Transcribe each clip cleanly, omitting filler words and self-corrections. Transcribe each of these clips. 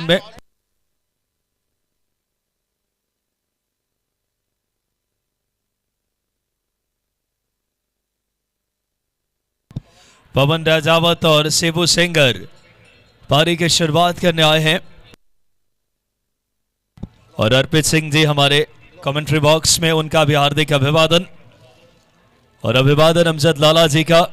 में पवन राजावत और शिबू सेंगर पारी की शुरुआत करने आए हैं और अर्पित सिंह जी हमारे कमेंट्री बॉक्स में, उनका भी हार्दिक अभिवादन और अभिवादन अमजद लाला जी का।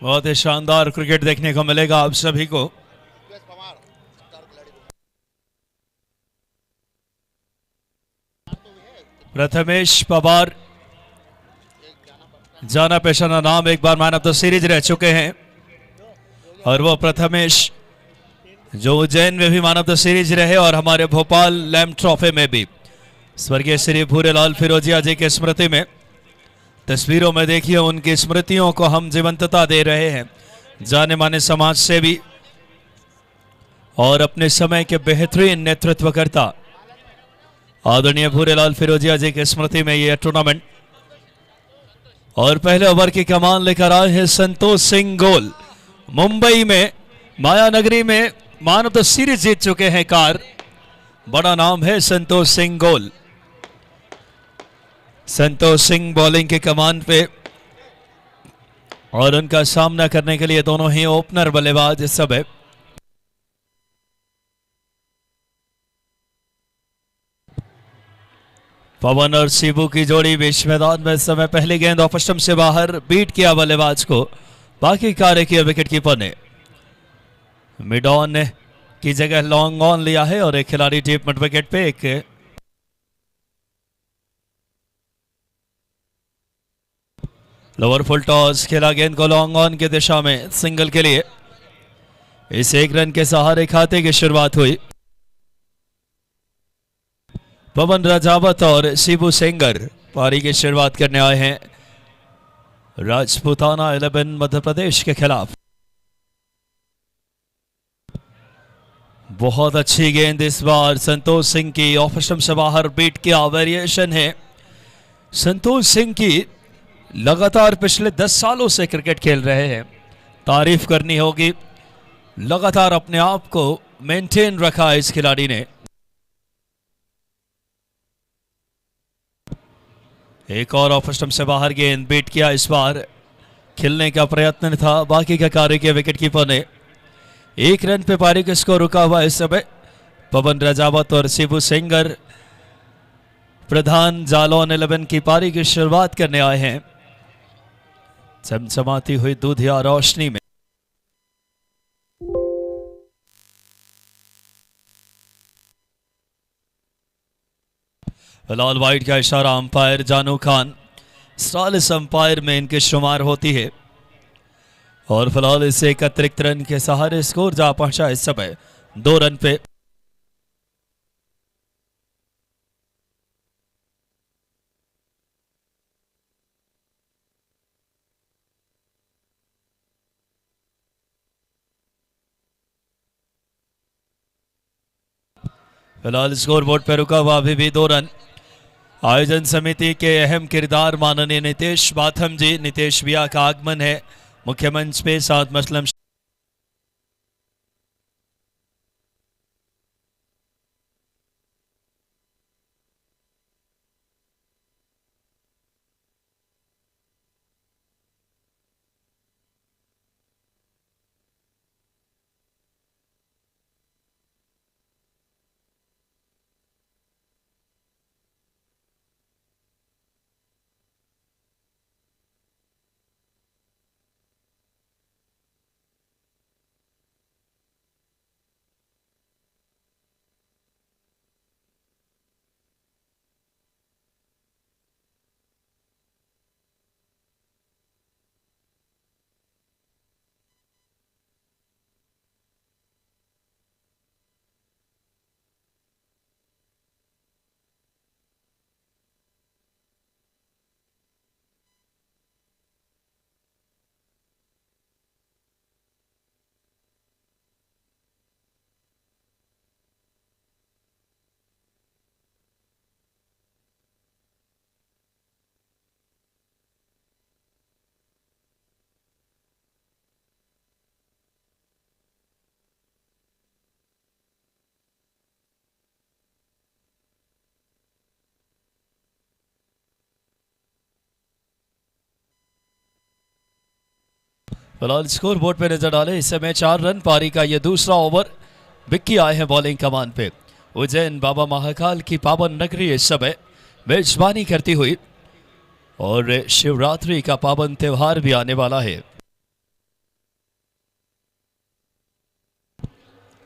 बहुत ही शानदार क्रिकेट देखने को मिलेगा आप सभी को। प्रथमेश पवार जाना पेशाना नाम, एक बार मैन ऑफ द सीरीज रह चुके हैं और वो प्रथमेश जो उज्जैन में भी मैन ऑफ द सीरीज रहे और हमारे भोपाल लैम्प ट्रॉफी में भी। स्वर्गीय श्री भूरेलाल फिरोजिया जी की स्मृति में तस्वीरों में देखिए, उनकी स्मृतियों को हम जीवंतता दे रहे हैं। जाने माने समाज सेवी और अपने समय के बेहतरीन नेतृत्वकर्ता आदरणीय भूरेलाल फिरोजिया जी की स्मृति में यह टूर्नामेंट। और पहले ओवर की कमान लेकर आए हैं संतोष सिंह गोल। मुंबई में माया नगरी में मैन ऑफ द सीरीज जीत चुके हैं कार। बड़ा नाम है संतोष सिंह गोल। संतोष सिंह बॉलिंग के कमान पे और उनका सामना करने के लिए दोनों ही ओपनर बल्लेबाज इस समय। पवन और शिबू की जोड़ी बीच मैदान में इस समय पहली गेंद ऑफ स्टंप से बाहर बीट किया बल्लेबाज को। बाकी कार्य किया विकेट कीपर ने। मिड ऑन की जगह लॉन्ग ऑन लिया है और एक खिलाड़ी डीप मिड विकेट पे। एक लोअर फुल टॉस खेला, गेंद को लॉन्ग ऑन की दिशा में सिंगल के लिए। इस एक रन के सहारे खाते की शुरुआत हुई। पवन राजावत और शिबू सेंगर पारी की शुरुआत करने आए हैं राजपूताना 11 मध्य प्रदेश के खिलाफ। बहुत अच्छी गेंद इस बार संतोष सिंह की, ऑफ स्टंप से बाहर बीट किया। वेरिएशन है संतोष सिंह की, लगातार पिछले 10 सालों से क्रिकेट खेल रहे हैं। तारीफ करनी होगी, लगातार अपने आप को मेंटेन रखा इस खिलाड़ी ने। एक और ऑफ स्टंप से बाहर गेंद बीट किया। इस बार खिलने का प्रयत्न था, बाकी का कार्य किया विकेट कीपर ने। एक रन पे पारी का स्कोर रुका हुआ इस समय। पवन राजावत और शिबू सेंगर प्रधान जालौन 11 की पारी की शुरुआत करने आए हैं चमचमाती हुई दूधिया रोशनी में। फिलहाल वाइड का इशारा अंपायर जानू खान, स्टाइलिश अंपायर में इनके शुमार होती है और फिलहाल इसे एक अतिरिक्त रन के सहारे स्कोर जा पहुंचा इस समय 2 रन पे। फिलहाल स्कोर बोर्ड पर रुका हुआ अभी भी 2 रन। आयोजन समिति के अहम किरदार माननीय नितेश बाथम जी, नितेश बिया का आगमन है मुख्य मंच पे, साथ मसलम फिलहाल स्कोर बोर्ड पे नजर डाले इस समय 4 रन पारी का ये दूसरा ओवर। विक्की आए हैं बॉलिंग कमान पे। उज्जैन बाबा महाकाल की पावन नगरी इस समय मेजबानी करती हुई और शिवरात्रि का पावन त्योहार भी आने वाला है।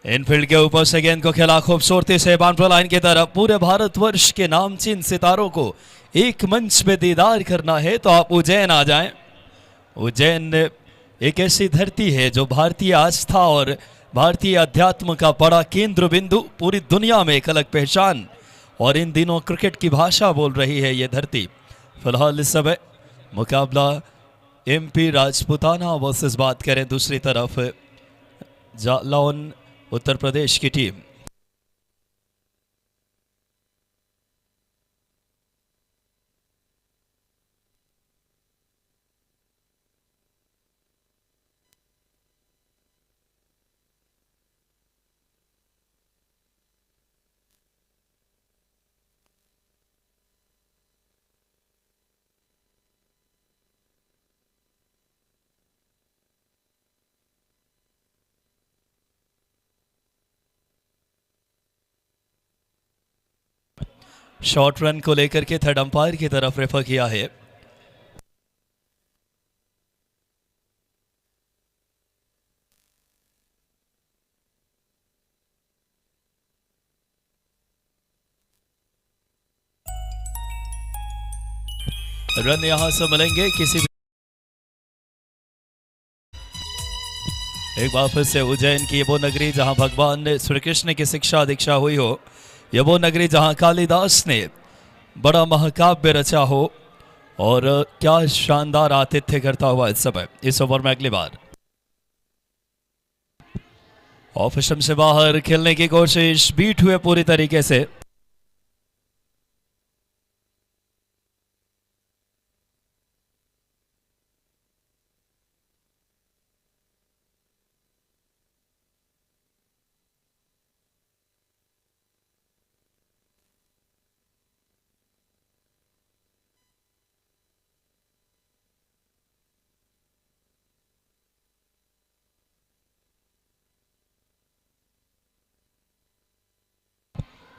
इनफील्ड के ऊपर से गेंद को खेला खूबसूरती से बाउंड्री लाइन की तरफ। पूरे भारतवर्ष के नामचीन सितारों को एक मंच पे दीदार करना है तो आप उज्जैन आ जाएं। उज्जैन एक ऐसी धरती है जो भारतीय आस्था और भारतीय अध्यात्म का बड़ा केंद्र बिंदु, पूरी दुनिया में एक अलग पहचान और इन दिनों क्रिकेट की भाषा बोल रही है ये धरती। फिलहाल इस समय मुकाबला एमपी राजपुताना वर्सेस बात करें दूसरी तरफ जालौन उत्तर प्रदेश की टीम। शॉर्ट रन को लेकर के थर्ड अंपायर की तरफ रेफर किया है। रन यहां से मिलेंगे किसी भी। एक बार फिर से उज्जैन की वो नगरी जहां भगवान श्री कृष्ण की शिक्षा दीक्षा हुई हो, यह वो नगरी जहां कालिदास ने बड़ा महाकाव्य रचा हो और क्या शानदार आतिथ्य करता हुआ इस समय। इस ओवर में अगली बार ऑफ स्टंप से बाहर खेलने की कोशिश, बीट हुए पूरी तरीके से।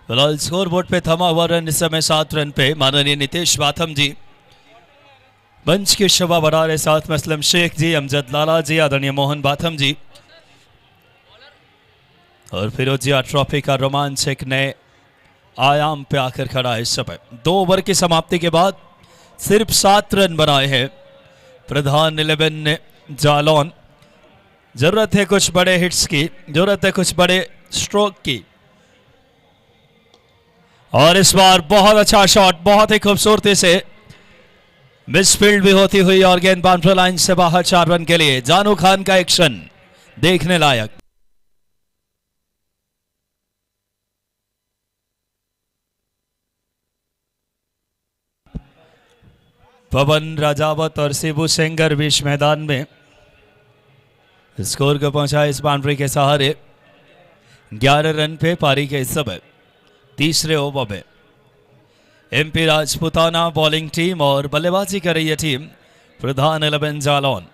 फिलहाल स्कोर बोर्ड पे थमा हुआ रन इस समय 7 रन पे। माननीय नितेश बाथम जी मंच की शोभा बढ़ा रहे, साथ में असलम शेख जी, अमजद लाला जी, आदरणीय मोहन बाथम जी और फिरोजिया ट्रॉफी का रोमांच एक नए आयाम पे आकर खड़ा है इस समय। 2 ओवर की समाप्ति के बाद सिर्फ 7 रन बनाए हैं प्रधान 11 ने जालौन। जरूरत है कुछ बड़े हिट्स की, जरूरत है कुछ बड़े स्ट्रोक की और इस बार बहुत अच्छा शॉट, बहुत ही खूबसूरती से मिसफील्ड भी होती हुई और गेंद बाउंड्री लाइन से बाहर 4 रन के लिए। जानू खान का एक्शन देखने लायक। पवन राजावत और शिबू सेंगर बीच मैदान में स्कोर को पहुंचा इस बाउंड्री के सहारे। 11 रन पे पारी के इस समय तीसरे ओवर में एमपी राजपुताना बॉलिंग टीम और बल्लेबाजी कर रही है टीम प्रधान 11 जालौन।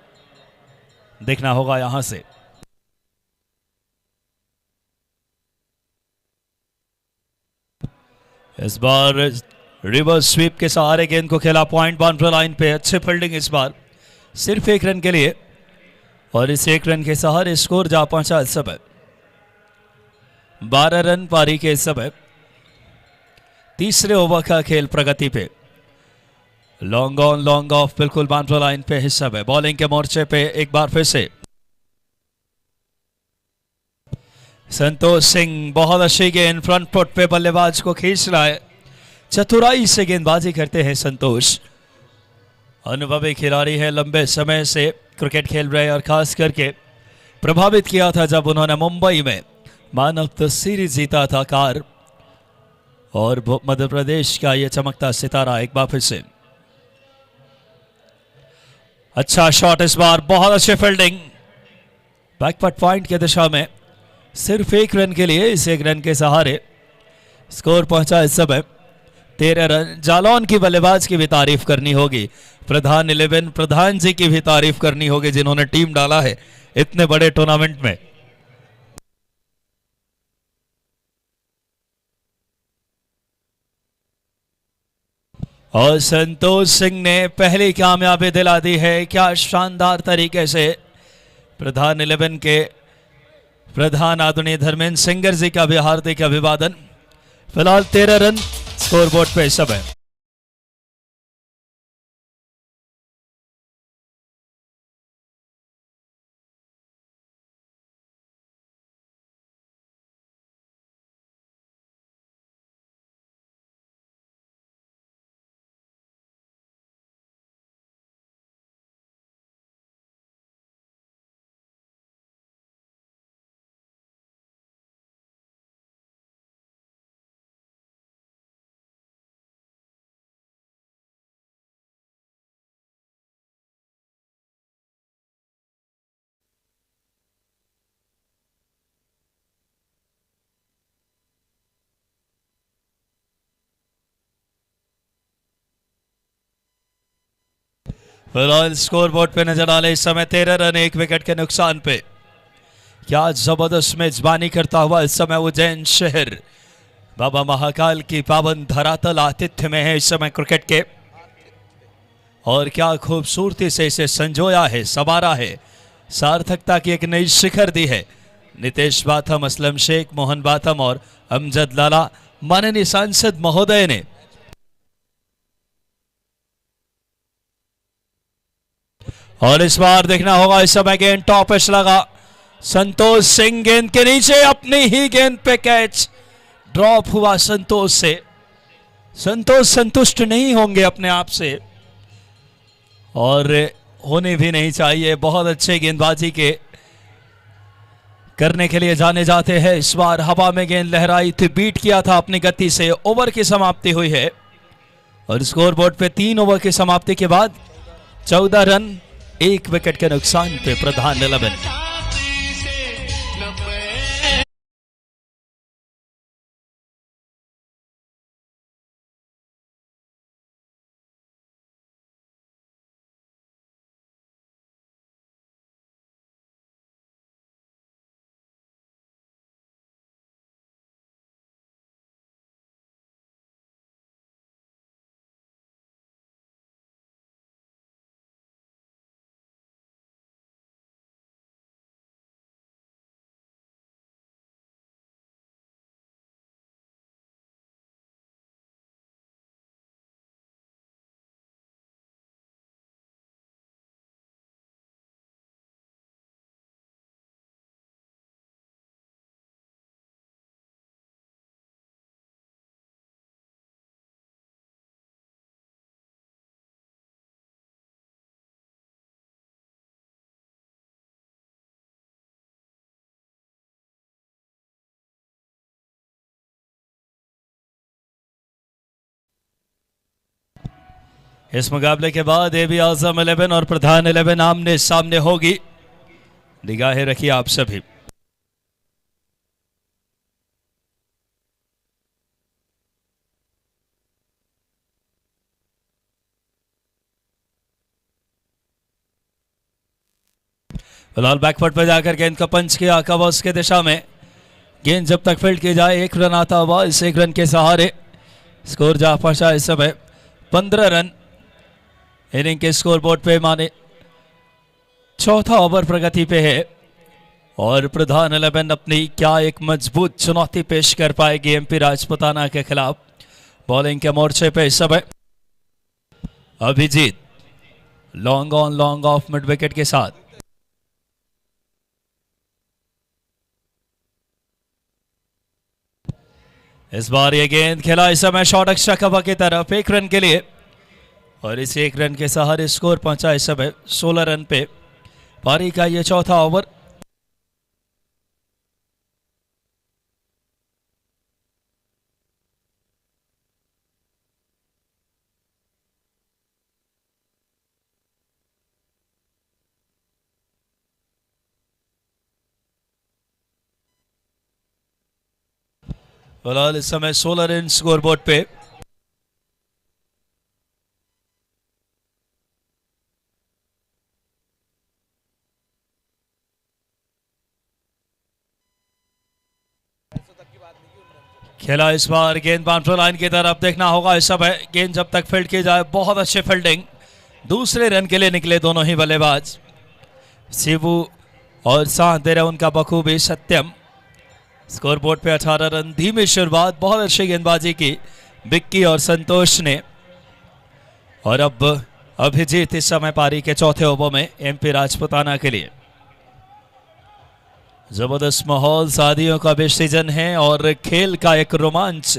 देखना होगा यहां से। इस बार रिवर्स स्वीप के सहारे गेंद को खेला पॉइंट बाउंड्री लाइन पे। अच्छी फील्डिंग इस बार सिर्फ 1 रन के लिए और इस 1 रन के सहारे स्कोर जा पहुंचा इस समय 12 रन पारी के इस समय। तीसरे ओवर का खेल प्रगति पे। लॉन्ग ऑन लॉन्ग ऑफ बिल्कुल बाउंड्री लाइन पे हिस्सा है। बॉलिंग के मोर्चे पे एक बार फिर से संतोष सिंह बहुत अच्छी गेंद फ्रंट फुट पे बल्लेबाज को खींच रहा है। चतुराई से गेंदबाजी करते हैं संतोष। अनुभवी खिलाड़ी है, लंबे समय से क्रिकेट खेल रहे और खास करके प्रभावित किया था जब उन्होंने मुंबई में मैन ऑफ द सीरीज जीता था कार। और मध्य प्रदेश का यह चमकता सितारा एक बार फिर से। अच्छा शॉट इस बार, बहुत अच्छी फील्डिंग बैकवर्ड पॉइंट की दिशा में। सिर्फ 1 रन के लिए इस 1 रन के सहारे स्कोर पहुंचा इस समय 13 रन। जालौन की बल्लेबाज की भी तारीफ करनी होगी। प्रधान 11 प्रधान जी की भी तारीफ करनी होगी जिन्होंने टीम डाला है इतने बड़े टूर्नामेंट में। और संतोष सिंह ने पहली कामयाबी दिला दी है। क्या शानदार तरीके से प्रधान 11 के प्रधान आदरणीय धर्मेंद्र सिंगर जी का भी हार्दिक अभिवादन। फिलहाल 13 रन स्कोरबोर्ड पे सब है। फिलहाल स्कोरबोर्ड पे नजर डाले इस समय 13 रन 1 विकेट के नुकसान पे। क्या जबरदस्त मेजबानी करता हुआ इस समय उज्जैन शहर बाबा महाकाल की पावन धरातल आतिथ्य में है इस समय क्रिकेट के। और क्या खूबसूरती से इसे संजोया है, संवारा है, सार्थकता की एक नई शिखर दी है नितेश बाथम, असलम शेख, मोहन बाथम और अमजद लाला माननीय सांसद महोदय ने। और इस बार देखना होगा इस समय गेंद टॉप एज लगा। संतोष सिंह गेंद के नीचे अपनी ही गेंद पे कैच ड्रॉप हुआ संतोष से। संतोष संतुष्ट नहीं होंगे अपने आप से और होने भी नहीं चाहिए। बहुत अच्छे गेंदबाजी के करने के लिए जाने जाते हैं। इस बार हवा में गेंद लहराई थी, बीट किया था अपनी गति से। ओवर की समाप्ति हुई है और स्कोरबोर्ड पे 3 ओवर की समाप्ति के बाद 14 रन 1 विकेट के नुकसान पे प्रधान 11। इस मुकाबले के बाद एबी आजम 11 और प्रधान 11 आमने सामने होगी। निगाहें रखिए आप सभी। फिलहाल बैकफुट पर जाकर गेंद का पंच किया कवर्स के दिशा में। गेंद जब तक फील्ड की जाए 1 रन आता हुआ इस 1 रन के सहारे स्कोर जा पहुंचा इस समय 15 रन। इनिंग के स्कोरबोर्ड पे माने चौथा ओवर प्रगति पे है और प्रधान 11 अपनी क्या एक मजबूत चुनौती पेश कर पाएगी एमपी राजपुताना के खिलाफ। बॉलिंग के मोर्चे पे इस समय Abhijit long on long off mid wicket के साथ। इस बार ये गेंद खेला इस समय शॉट एक्स्ट्रा कवर की तरफ 1 रन के लिए और इस 1 रन के सहारे स्कोर पहुंचा इस समय 16 रन पे। पारी का ये चौथा ओवर। फिलहाल इस समय 16 रन स्कोरबोर्ड पे। खेला इस बार गेंद बाउंड्री लाइन की तरफ, देखना होगा इस समय गेंद जब तक फील्ड की जाए। बहुत अच्छे फील्डिंग, दूसरे रन के लिए निकले दोनों ही बल्लेबाज, शिवू और साथ दे रहे उनका बखूबी सत्यम। स्कोरबोर्ड पे 18 रन। धीमी शुरुआत, बहुत अच्छी गेंदबाजी की बिक्की और संतोष ने। और अब अभिजीत इस समय पारी के चौथे ओवर में एमपी राजपुताना के लिए। जबरदस्त माहौल, शादियों का भी सीजन है और खेल का एक रोमांच।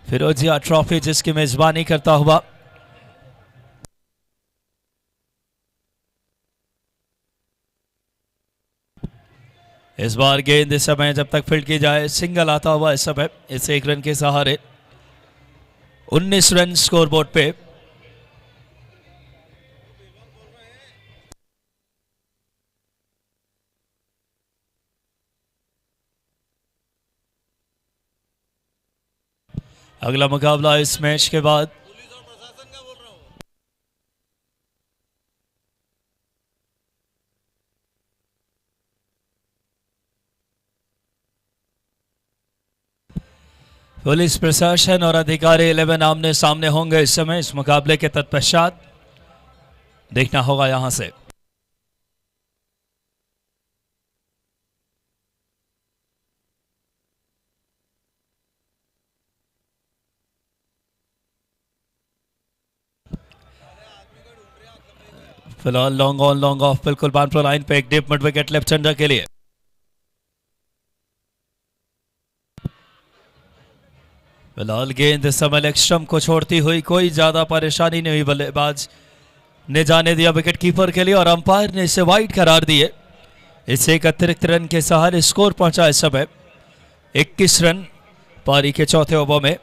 फिरोजिया ट्रॉफी जिसकी मेजबानी करता हुआ इस बार गेंद इस समय जब तक फील्ड की जाए, सिंगल आता हुआ इस समय इस एक रन के सहारे। 19 रन स्कोरबोर्ड पे। अगला मुकाबला इस मैच के बाद पुलिस प्रशासन और अधिकारी 11 आमने सामने होंगे इस समय इस मुकाबले के तत्पश्चात। देखना होगा यहां से। फिलहाल लॉन्ग ऑन लॉन्ग ऑफ, बिल्कुल बाउंड्री लाइन पे एक deep mid wicket left hander के लिए। फिलहाल गेंद इस समय लेग स्टंप को छोड़ती हुई, कोई ज्यादा परेशानी नहीं हुई बल्लेबाज ने जाने दिया विकेट कीपर के लिए और अंपायर ने इसे वाइड करार दिए। इसे एक अतिरिक्त रन के सहारे स्कोर पहुंचा इस समय 21 रन पारी के चौथे ओवर में।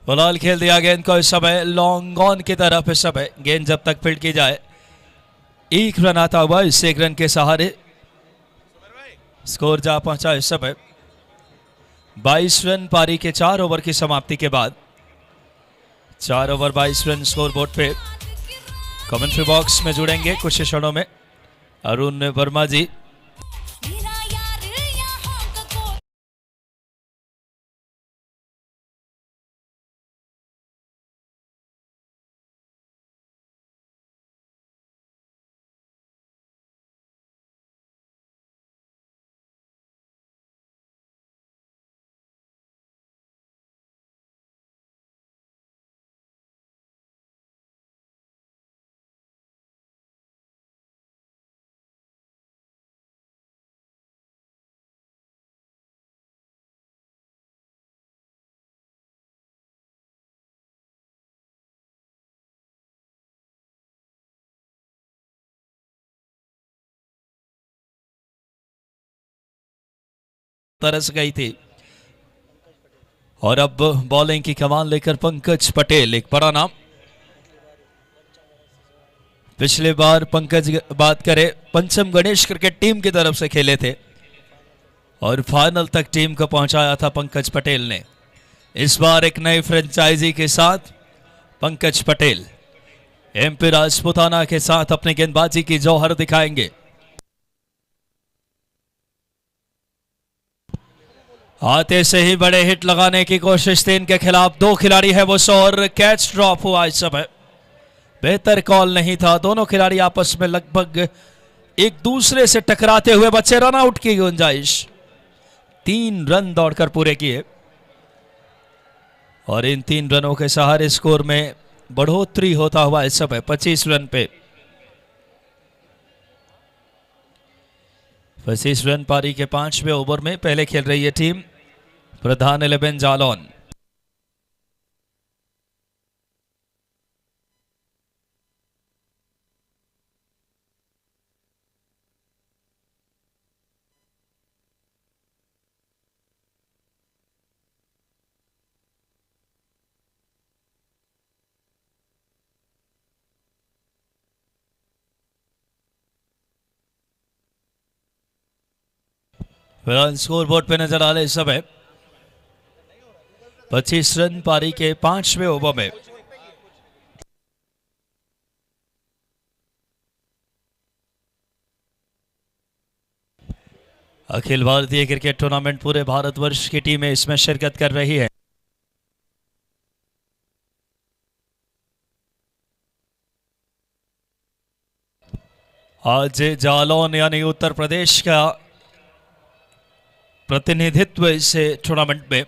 फिलहाल खेल दिया गेंद को इस समय लॉन्ग ऑन की तरफ। इस समय गेंद जब तक फील्ड की जाए, एक रन आता हुआ इस एक रन के सहारे स्कोर जा पहुंचा इस समय 22 रन पारी के 4 ओवर की समाप्ति के बाद। 4 ओवर 22 रन स्कोर बोर्ड पे। कमेंट्री बॉक्स में जुड़ेंगे कुछ क्षणों में अरुण वर्मा जी। तरस गई थी और अब बॉलिंग की कमान लेकर पंकज पटेल, एक बड़ा नाम। पिछले बार पंकज बात करें पंचम गणेश क्रिकेट टीम की तरफ से खेले थे और फाइनल तक टीम को पहुंचाया था पंकज पटेल ने। इस बार एक नई फ्रेंचाइजी के साथ पंकज पटेल एमपी राजपुताना के साथ अपनी गेंदबाजी की जौहर दिखाएंगे। आते से ही बड़े हिट लगाने की कोशिश थी इनके खिलाफ। 2 खिलाड़ी है वो और कैच ड्रॉप हुआ इस समय। बेहतर कॉल नहीं था, दोनों खिलाड़ी आपस में लगभग एक दूसरे से टकराते हुए बच्चे रन आउट की गुंजाइश। 3 रन दौड़कर पूरे किए और इन 3 रनों के सहारे स्कोर में बढ़ोतरी होता हुआ इस समय 25 रन पे। 25 रन पारी के 5वें ओवर में पहले खेल रही है टीम प्रधान 11 जालौन। फिलहाल स्कोर बोर्ड पे नजर आ रहे इस समय 25 रन पारी के 5वें ओवर में। अखिल भारतीय क्रिकेट टूर्नामेंट पूरे भारतवर्ष की टीमें इसमें शिरकत कर रही है। आज जालौन यानी उत्तर प्रदेश का प्रतिनिधित्व इस टूर्नामेंट में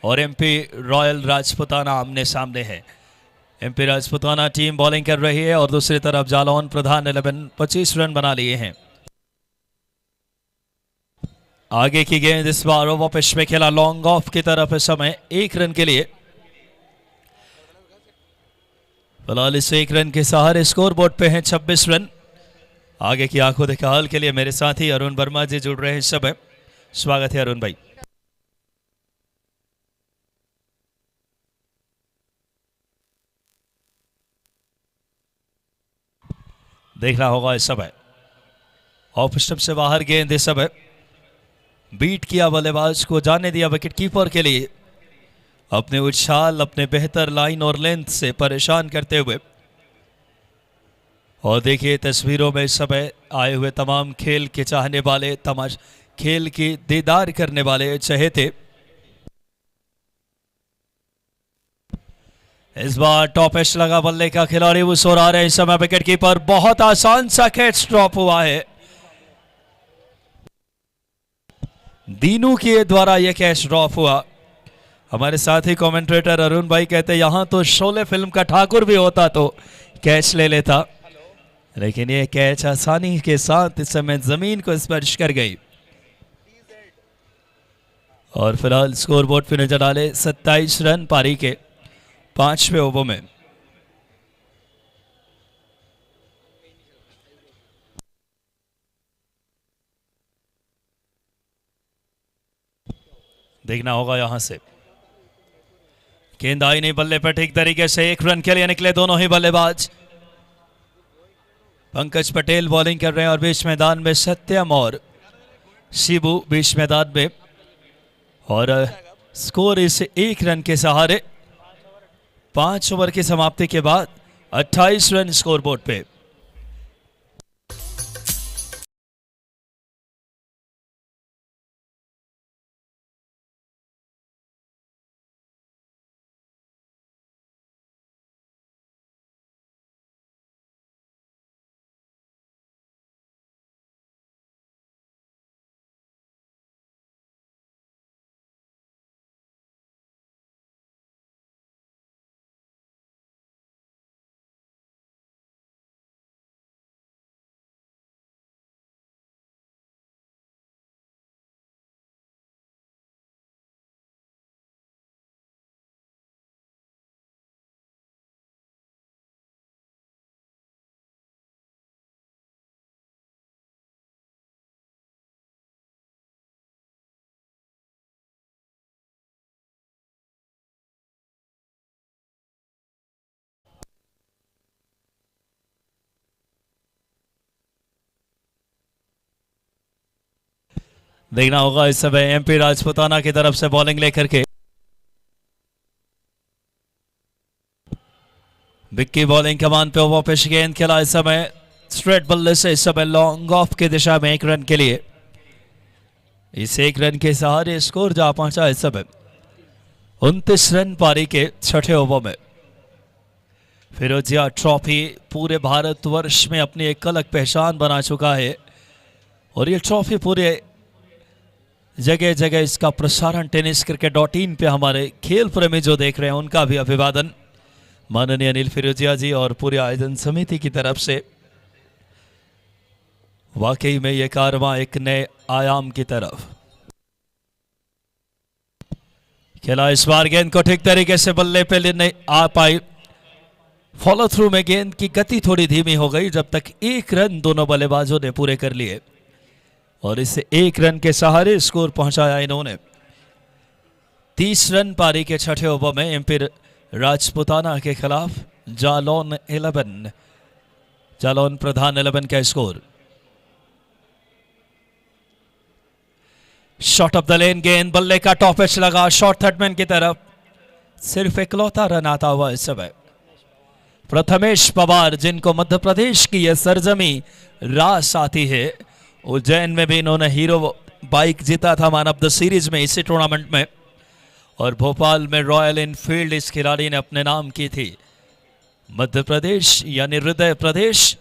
और एमपी रॉयल राजपुताना आमने सामने है। एमपी राजपुताना टीम बॉलिंग कर रही है और दूसरी तरफ जालौन प्रधान 11 25 रन बना लिए हैं। आगे की गेंद इस बार ओवर पिच में खेला लॉन्ग ऑफ की तरफ इस समय 1 रन के लिए। फिलहाल इस 1 रन के सहारे स्कोर बोर्ड पे हैं 26 रन। आगे की आंखों देखा हाल के लिए मेरे साथी अरुण वर्मा जी जुड़ रहे हैं इस समय। स्वागत है अरुण भाई। देखना होगा इस समय ऑफ स्टंप से बाहर गेंद इस समय बीट किया बल्लेबाज को, जाने दिया विकेट कीपर के लिए अपने उछाल अपने बेहतर लाइन और लेंथ से परेशान करते हुए। और देखिए तस्वीरों में इस समय आए हुए तमाम खेल के चाहने वाले, खेल की दीदार करने वाले चहेते। इस बार टॉप एज लगा बल्ले का खिलाड़ी वो सोर आ रहे हैं इस समय विकेट कीपर। बहुत आसान सा कैच ड्रॉप हुआ है। दीनू के द्वारा यह कैच ड्रॉप हुआ। हमारे साथी कमेंटेटर अरुण भाई कहते यहां तो शोले फिल्म का ठाकुर भी होता तो कैच ले लेता, लेकिन यह कैच आसानी के साथ इस समय जमीन को स्पर्श कर गई। और फिलहाल स्कोर बोर्ड पे नजर आ रहे 27 रन पारी के 5वें ओवर में। देखना होगा यहां से गेंद आई नहीं बल्ले पर ठीक तरीके से। 1 रन के लिए निकले दोनों ही बल्लेबाज। पंकज पटेल बॉलिंग कर रहे हैं और बीच मैदान में सत्यम और शिबू बीच मैदान में। और स्कोर इस 1 रन के सहारे 5 ओवर की समाप्ति के बाद 28 रन स्कोर बोर्ड पे। देखना होगा इस समय एमपी राजपुताना की तरफ से बॉलिंग लेकर के विक्की बॉलिंग कमान पे ओवर पिच गेंद खेला इस समय स्ट्रेट बल्ले से इस समय लॉन्ग ऑफ की दिशा में 1 रन के लिए। इस 1 रन के सहारे स्कोर जा पहुंचा इस समय 29 रन पारी के 6ठे ओवर में। फिरोजिया ट्रॉफी पूरे भारतवर्ष में अपनी एक अलग पहचान बना चुका है और ये ट्रॉफी पूरे जगह जगह इसका प्रसारण tenniscricket.in पे हमारे खेल प्रेमी जो देख रहे हैं उनका भी अभिवादन माननीय अनिल फिरोजिया जी और पूरे आयोजन समिति की तरफ से। वाकई में यह कारवां एक नए आयाम की तरफ खेला। इस बार गेंद को ठीक तरीके से बल्ले पे नहीं आ पाई। फॉलो थ्रू में गेंद की गति थोड़ी धीमी हो गई जब तक 1 रन दोनों बल्लेबाजों ने पूरे कर लिए और इसे 1 रन के सहारे स्कोर पहुंचाया इन्होंने। 30 रन पारी के 6ठे ओवर में एमपी राजपुताना के खिलाफ जालौन प्रधान 11 का स्कोर। शॉट ऑफ द लेन, गेंद बल्ले का टॉप एच लगा शॉर्ट थर्डमैन की तरफ। सिर्फ इकलौता रन आता हुआ इस समय प्रथमेश पवार, जिनको मध्य प्रदेश की यह सरजमी रास आती है। उज्जैन में भी इन्होंने हीरो बाइक जीता था मैन ऑफ द सीरीज में इसी टूर्नामेंट में, और भोपाल में रॉयल इनफील्ड इस खिलाड़ी ने अपने नाम की थी। मध्य प्रदेश यानी हृदय प्रदेश,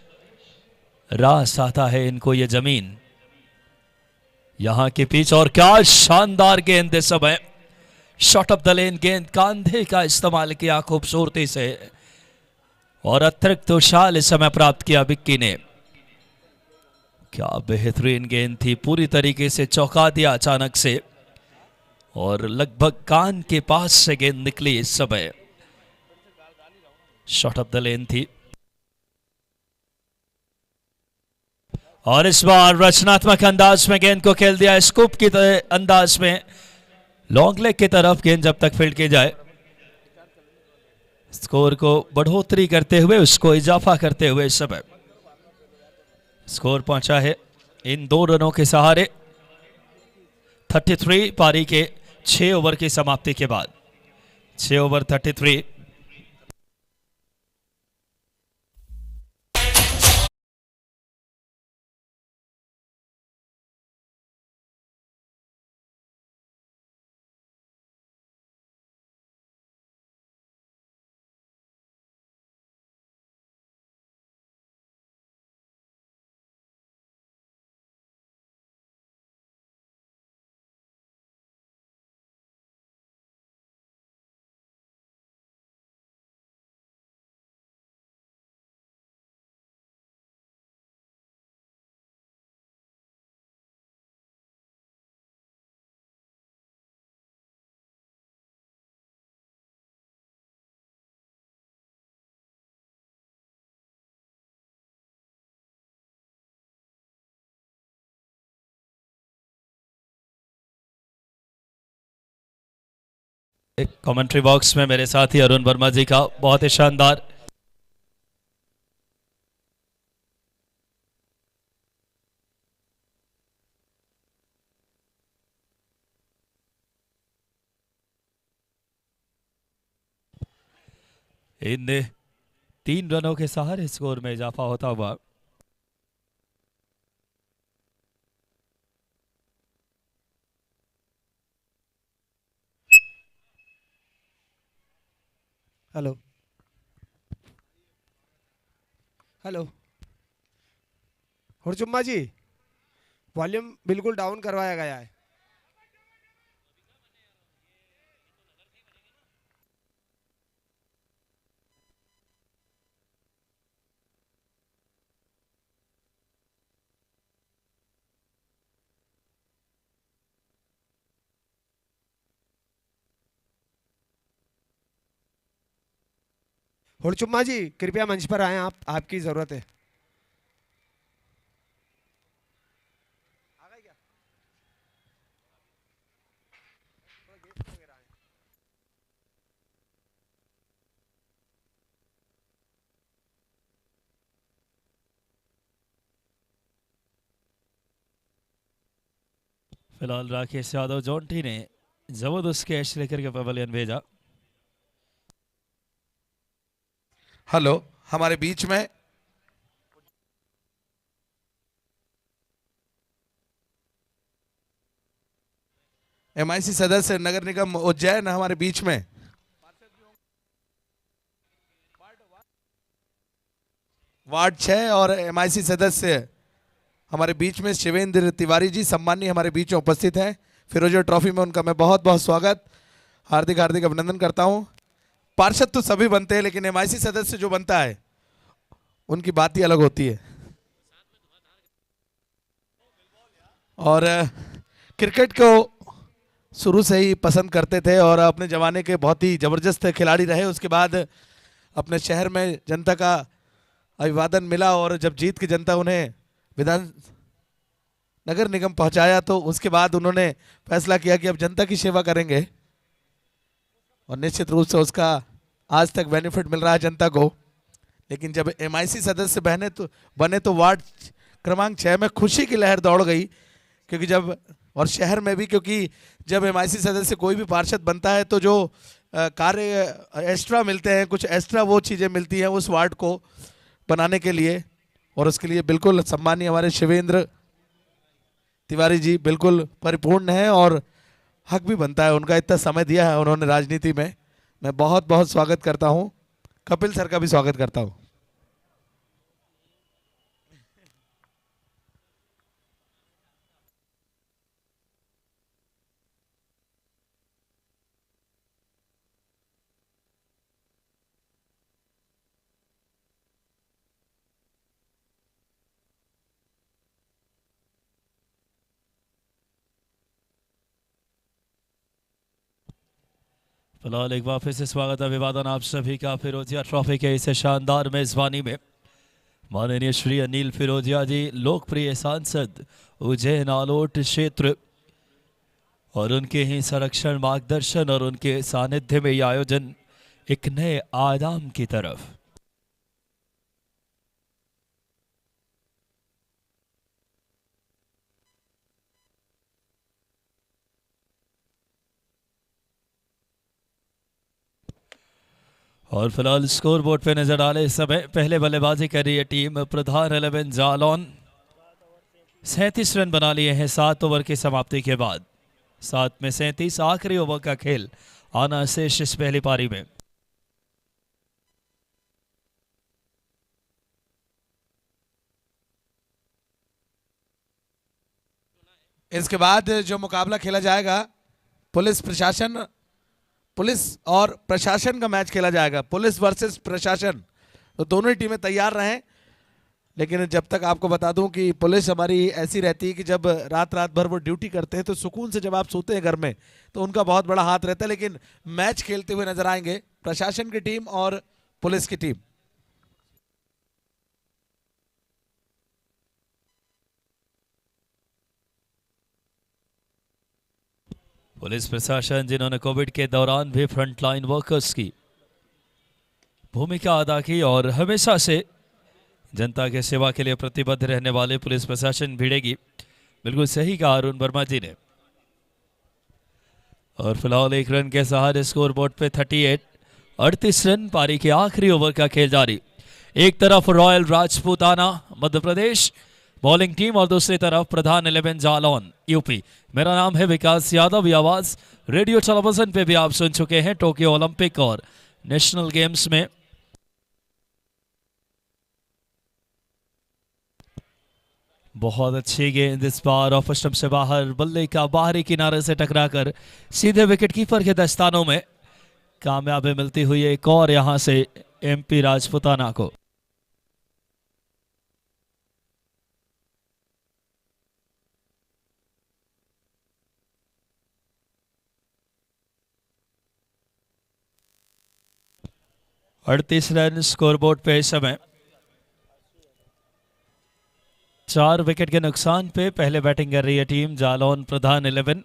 रास आता है इनको ये जमीन, यहां की पिच। और क्या शानदार गेंद इस समय, शॉट ऑफ द लेन गेंद, कांधे का इस्तेमाल किया खूबसूरती से और अतिरिक्त उछाल इस समय प्राप्त किया विक्की ने। क्या बेहतरीन गेंद थी, पूरी तरीके से चौंका दिया अचानक से, और लगभग कान के पास से गेंद निकली इस समय। शॉट ऑफ द लेन थी, और इस बार रचनात्मक अंदाज में गेंद को खेल दिया स्कूप की अंदाज में, लॉन्ग लेग की तरफ गेंद जब तक फील्ड की जाए। स्कोर को बढ़ोतरी करते हुए, उसको इजाफा करते हुए इस समय स्कोर पहुंचा है इन 2 रनों के सहारे 33 पारी के 6 ओवर की समाप्ति के बाद। 6 ओवर 33। कमेंट्री बॉक्स में मेरे साथी अरुण वर्मा जी का बहुत ही शानदार इन 3 रनों के सहारे स्कोर में इजाफा होता हुआ। हेलो हेलो हुरचुम्मा जी, वॉल्यूम बिल्कुल डाउन करवाया गया है। हुरचुम्मा जी कृपया मंच पर आएं, आपकी जरूरत है। फिलहाल राकेश यादव जॉन्टी ने जबरदस्त कैच लेकर के पवेलियन भेजा। हेलो, हमारे बीच में एमआईसी सदस्य नगर निगम उज्जैन हमारे बीच में, वार्ड 6 और एमआईसी सदस्य हमारे बीच में शिवेंद्र तिवारी जी सम्मानी हमारे बीच में उपस्थित हैं। फिरोजो ट्रॉफी में उनका मैं बहुत बहुत स्वागत, हार्दिक हार्दिक अभिनंदन करता हूं। पार्षद तो सभी बनते हैं, लेकिन एमआईसी सदस्य जो बनता है उनकी बात ही अलग होती है। और क्रिकेट को शुरू से ही पसंद करते थे और अपने ज़माने के बहुत ही ज़बरदस्त खिलाड़ी रहे। उसके बाद अपने शहर में जनता का अभिवादन मिला और जब जीत के जनता उन्हें विधान नगर निगम पहुंचाया तो उसके बाद उन्होंने फैसला किया कि अब जनता की सेवा करेंगे, और निश्चित रूप से उसका आज तक बेनिफिट मिल रहा है जनता को। लेकिन जब एमआईसी सदस्य बने तो वार्ड क्रमांक 6 में खुशी की लहर दौड़ गई क्योंकि जब और शहर में भी, क्योंकि जब एमआईसी सदस्य कोई भी पार्षद बनता है तो जो कार्य एक्स्ट्रा मिलते हैं, कुछ एक्स्ट्रा वो चीज़ें मिलती हैं उस वार्ड को बनाने के लिए, और उसके लिए बिल्कुल सम्मानीय हमारे शिवेंद्र तिवारी जी बिल्कुल परिपूर्ण है और हक भी बनता है उनका, इतना समय दिया है उन्होंने राजनीति में। मैं बहुत बहुत स्वागत करता हूं, कपिल सर का भी स्वागत करता हूं। फिलहाल एक बार फिर से स्वागत अभिवादन आप सभी का फिरोजिया ट्रॉफी के इस शानदार मेजबानी में। माननीय श्री अनिल फिरोजिया जी, लोकप्रिय सांसद उज्जैन आलोट क्षेत्र, और उनके ही संरक्षण, मार्गदर्शन और उनके सानिध्य में यह आयोजन एक नए आयाम की तरफ। और फिलहाल स्कोर बोर्ड पे नजर डाले इस समय पहले बल्लेबाजी कर रही है टीम प्रधान 11 जालौन। 37 रन बना लिए हैं 7 ओवर की समाप्ति के बाद। 7 में 37, आखिरी ओवर का खेल आना शेष इस पहली पारी में। इसके बाद जो मुकाबला खेला जाएगा, पुलिस प्रशासन, पुलिस और प्रशासन का मैच खेला जाएगा, पुलिस वर्सेस प्रशासन। तो दोनों ही टीमें तैयार रहें। लेकिन जब तक आपको बता दूं कि पुलिस हमारी ऐसी रहती है कि जब रात रात भर वो ड्यूटी करते हैं तो सुकून से जब आप सोते हैं घर में तो उनका बहुत बड़ा हाथ रहता है, लेकिन मैच खेलते हुए नजर आएंगे प्रशासन की टीम और पुलिस की टीम। पुलिस प्रशासन जिन्होंने कोविड के दौरान भी फ्रंटलाइन वर्कर्स की भूमिका अदा की और हमेशा से जनता के सेवा के लिए प्रतिबद्ध रहने वाले पुलिस प्रशासन भिड़ेगी। बिल्कुल सही कहा अरुण वर्मा जी ने। और फिलहाल 1 रन के सहारे स्कोर बोर्ड पे 38 रन, पारी के आखिरी ओवर का खेल जारी। एक तरफ royal Rajputana Madhya Pradesh bowling team और दूसरी तरफ प्रधान 11 जालौन यूपी। मेरा नाम है विकास यादव। ये आवाज रेडियो टेलीविजन पे भी आप सुन चुके हैं। टोक्यो ओलंपिक और नेशनल गेम्स में बहुत अच्छी गेंद इस बार ऑफ स्टंप से बाहर, बल्ले का बाहरी किनारे से टकराकर सीधे विकेट कीपर के दस्तानों में कामयाबी मिलती हुई एक और यहां से एमपी राजपूताना को। अड़तीस रन स्कोरबोर्ड पे इस समय। 4 विकेट के नुकसान पे पहले बैटिंग कर रही है टीम जालौन प्रधान 11।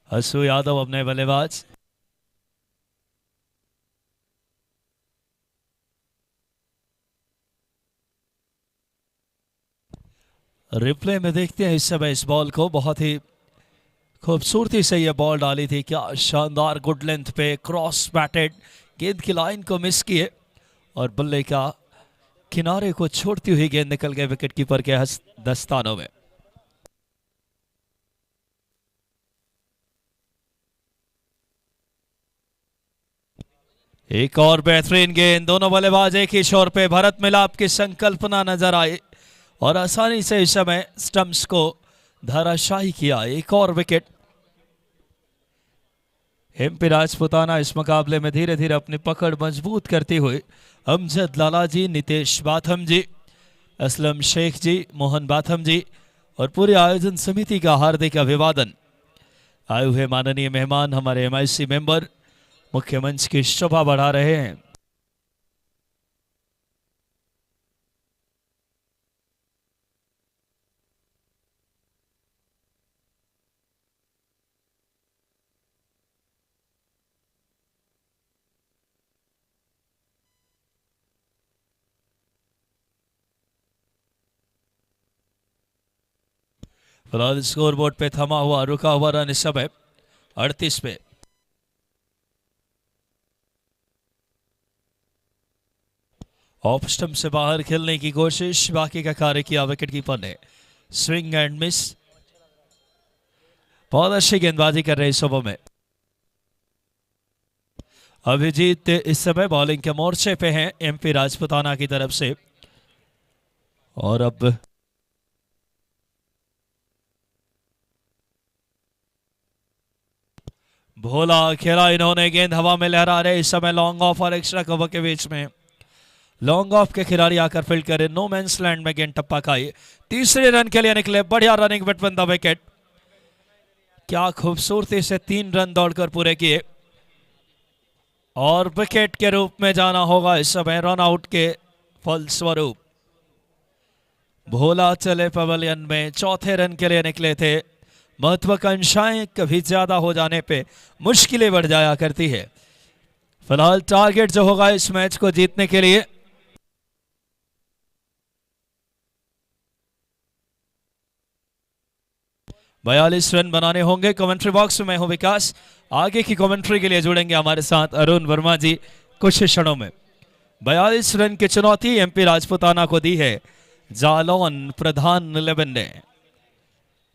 हसू यादव अपने बल्लेबाज। रिप्ले में देखते हैं इस समय इस बॉल को। बहुत ही खूबसूरती से यह बॉल डाली थी, क्या शानदार गुड लेंथ पे क्रॉस बैटेड, गेंद की लाइन को मिस किए और बल्ले का किनारे को छोड़ती हुई गेंद निकल गए विकेट कीपर के दस्तानों में। एक और बेहतरीन गेंद, दोनों बल्लेबाज एक ही छोर पे, भरत मिलाप की संकल्पना नजर आई और आसानी से इस समय स्टंप्स को धराशायी किया। एक और विकेट। एमपी राजपूताना इस मुकाबले में धीरे धीरे अपनी पकड़ मजबूत करती हुई अमजद लाला जी, नितेश बाथम जी, असलम शेख जी, मोहन बाथम जी और पूरी आयोजन समिति का हार्दिक अभिवादन। आए हुए माननीय मेहमान हमारे एमआईसी मेंबर मुख्य मंच की शोभा बढ़ा रहे हैं। फिलहाल स्कोर बोर्ड पे थमा हुआ रुका हुआ रन इस समय 38 पे। ऑफ स्टंप से बाहर खेलने की कोशिश, बाकी का कार्य किया विकेट कीपर ने। स्विंग एंड मिस, बहुत अच्छी गेंदबाजी कर रहे इस ओवर में। अभिजीत इस समय बॉलिंग के मोर्चे पे हैं एमपी राजपुताना की तरफ से। और अब भोला खेला इन्होंने, गेंद हवा में लहरा रहे इस समय। लॉन्ग ऑफ और एक्स्ट्रा कवर के बीच में लॉन्ग ऑफ के खिलाड़ी आकर फील्ड करे, नो मैंस लैंड में गेंद टप्पा खाई। तीसरे रन के लिए निकले, बढ़िया रनिंग बिटवीन द विकेट। क्या खूबसूरती से 3 रन दौड़कर पूरे किए और विकेट के रूप में जाना होगा इस समय रन आउट के फलस्वरूप। भोला चले पवेलियन में, चौथे रन के लिए निकले थे। महत्वाकांक्षाएं कभी ज्यादा हो जाने पे मुश्किलें बढ़ जाया करती है। फिलहाल टारगेट जो होगा इस मैच को जीतने के लिए 42 रन बनाने होंगे। कमेंट्री बॉक्स में मैं हूं विकास, आगे की कमेंट्री के लिए जुड़ेंगे हमारे साथ अरुण वर्मा जी कुछ क्षणों में। 42 रन की चुनौती एमपी राजपुताना को दी है जालौन प्रधान 11 ने।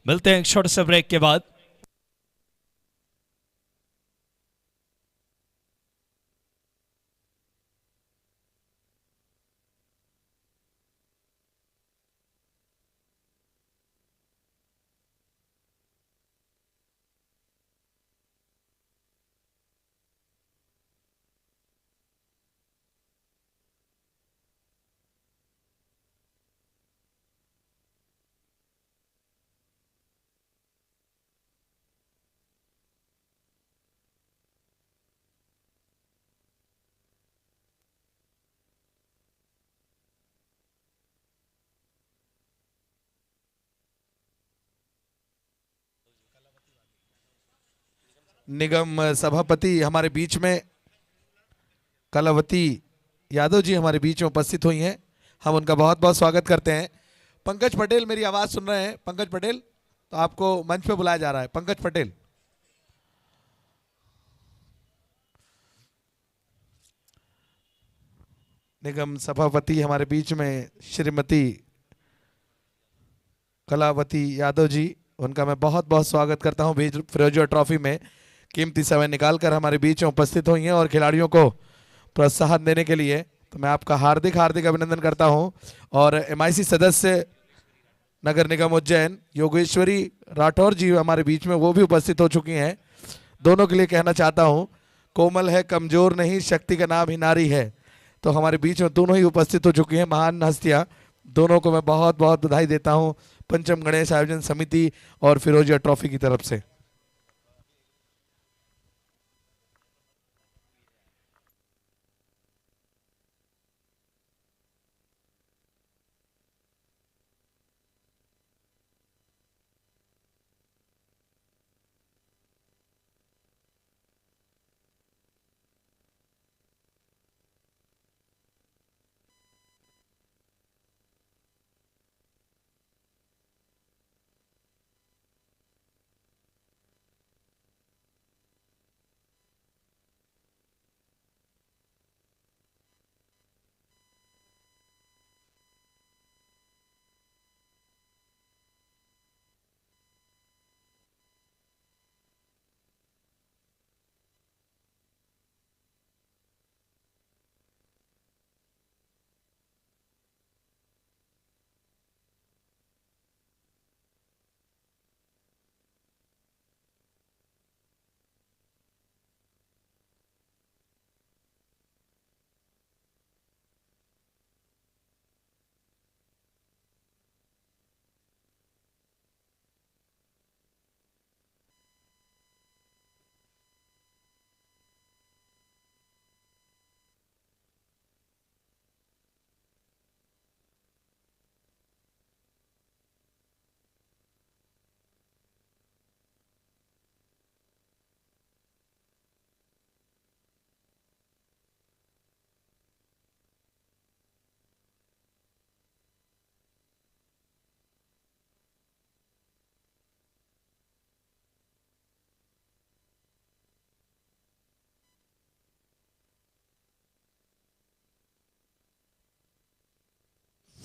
मिलते हैं एक छोटे से ब्रेक के बाद। निगम सभापति हमारे बीच में कलावती यादव जी हमारे बीच में उपस्थित हुई हैं, हम उनका बहुत बहुत स्वागत करते हैं। पंकज पटेल मेरी आवाज सुन रहे हैं? पंकज पटेल, तो आपको मंच पे बुलाया जा रहा है। पंकज पटेल। निगम सभापति हमारे बीच में श्रीमती कलावती यादव जी, उनका मैं बहुत बहुत स्वागत करता हूं। फिरोजिया ट्रॉफी में कीमती समय निकालकर हमारे बीच में उपस्थित हुई हैं और खिलाड़ियों को प्रोत्साहन देने के लिए, तो मैं आपका हार्दिक हार्दिक अभिनंदन करता हूं। और एमआईसी सदस्य नगर निगम उज्जैन योगेश्वरी राठौर जी हमारे बीच में, वो भी उपस्थित हो चुकी हैं। दोनों के लिए कहना चाहता हूं, कोमल है कमजोर नहीं, शक्ति का नाम ही नारी है। तो हमारे बीच में दोनों ही उपस्थित हो चुकी हैं महान हस्तियां। दोनों को मैं बहुत बहुत बधाई देता हूं पंचम गणेश आयोजन समिति और फिरोजिया ट्रॉफी की तरफ से।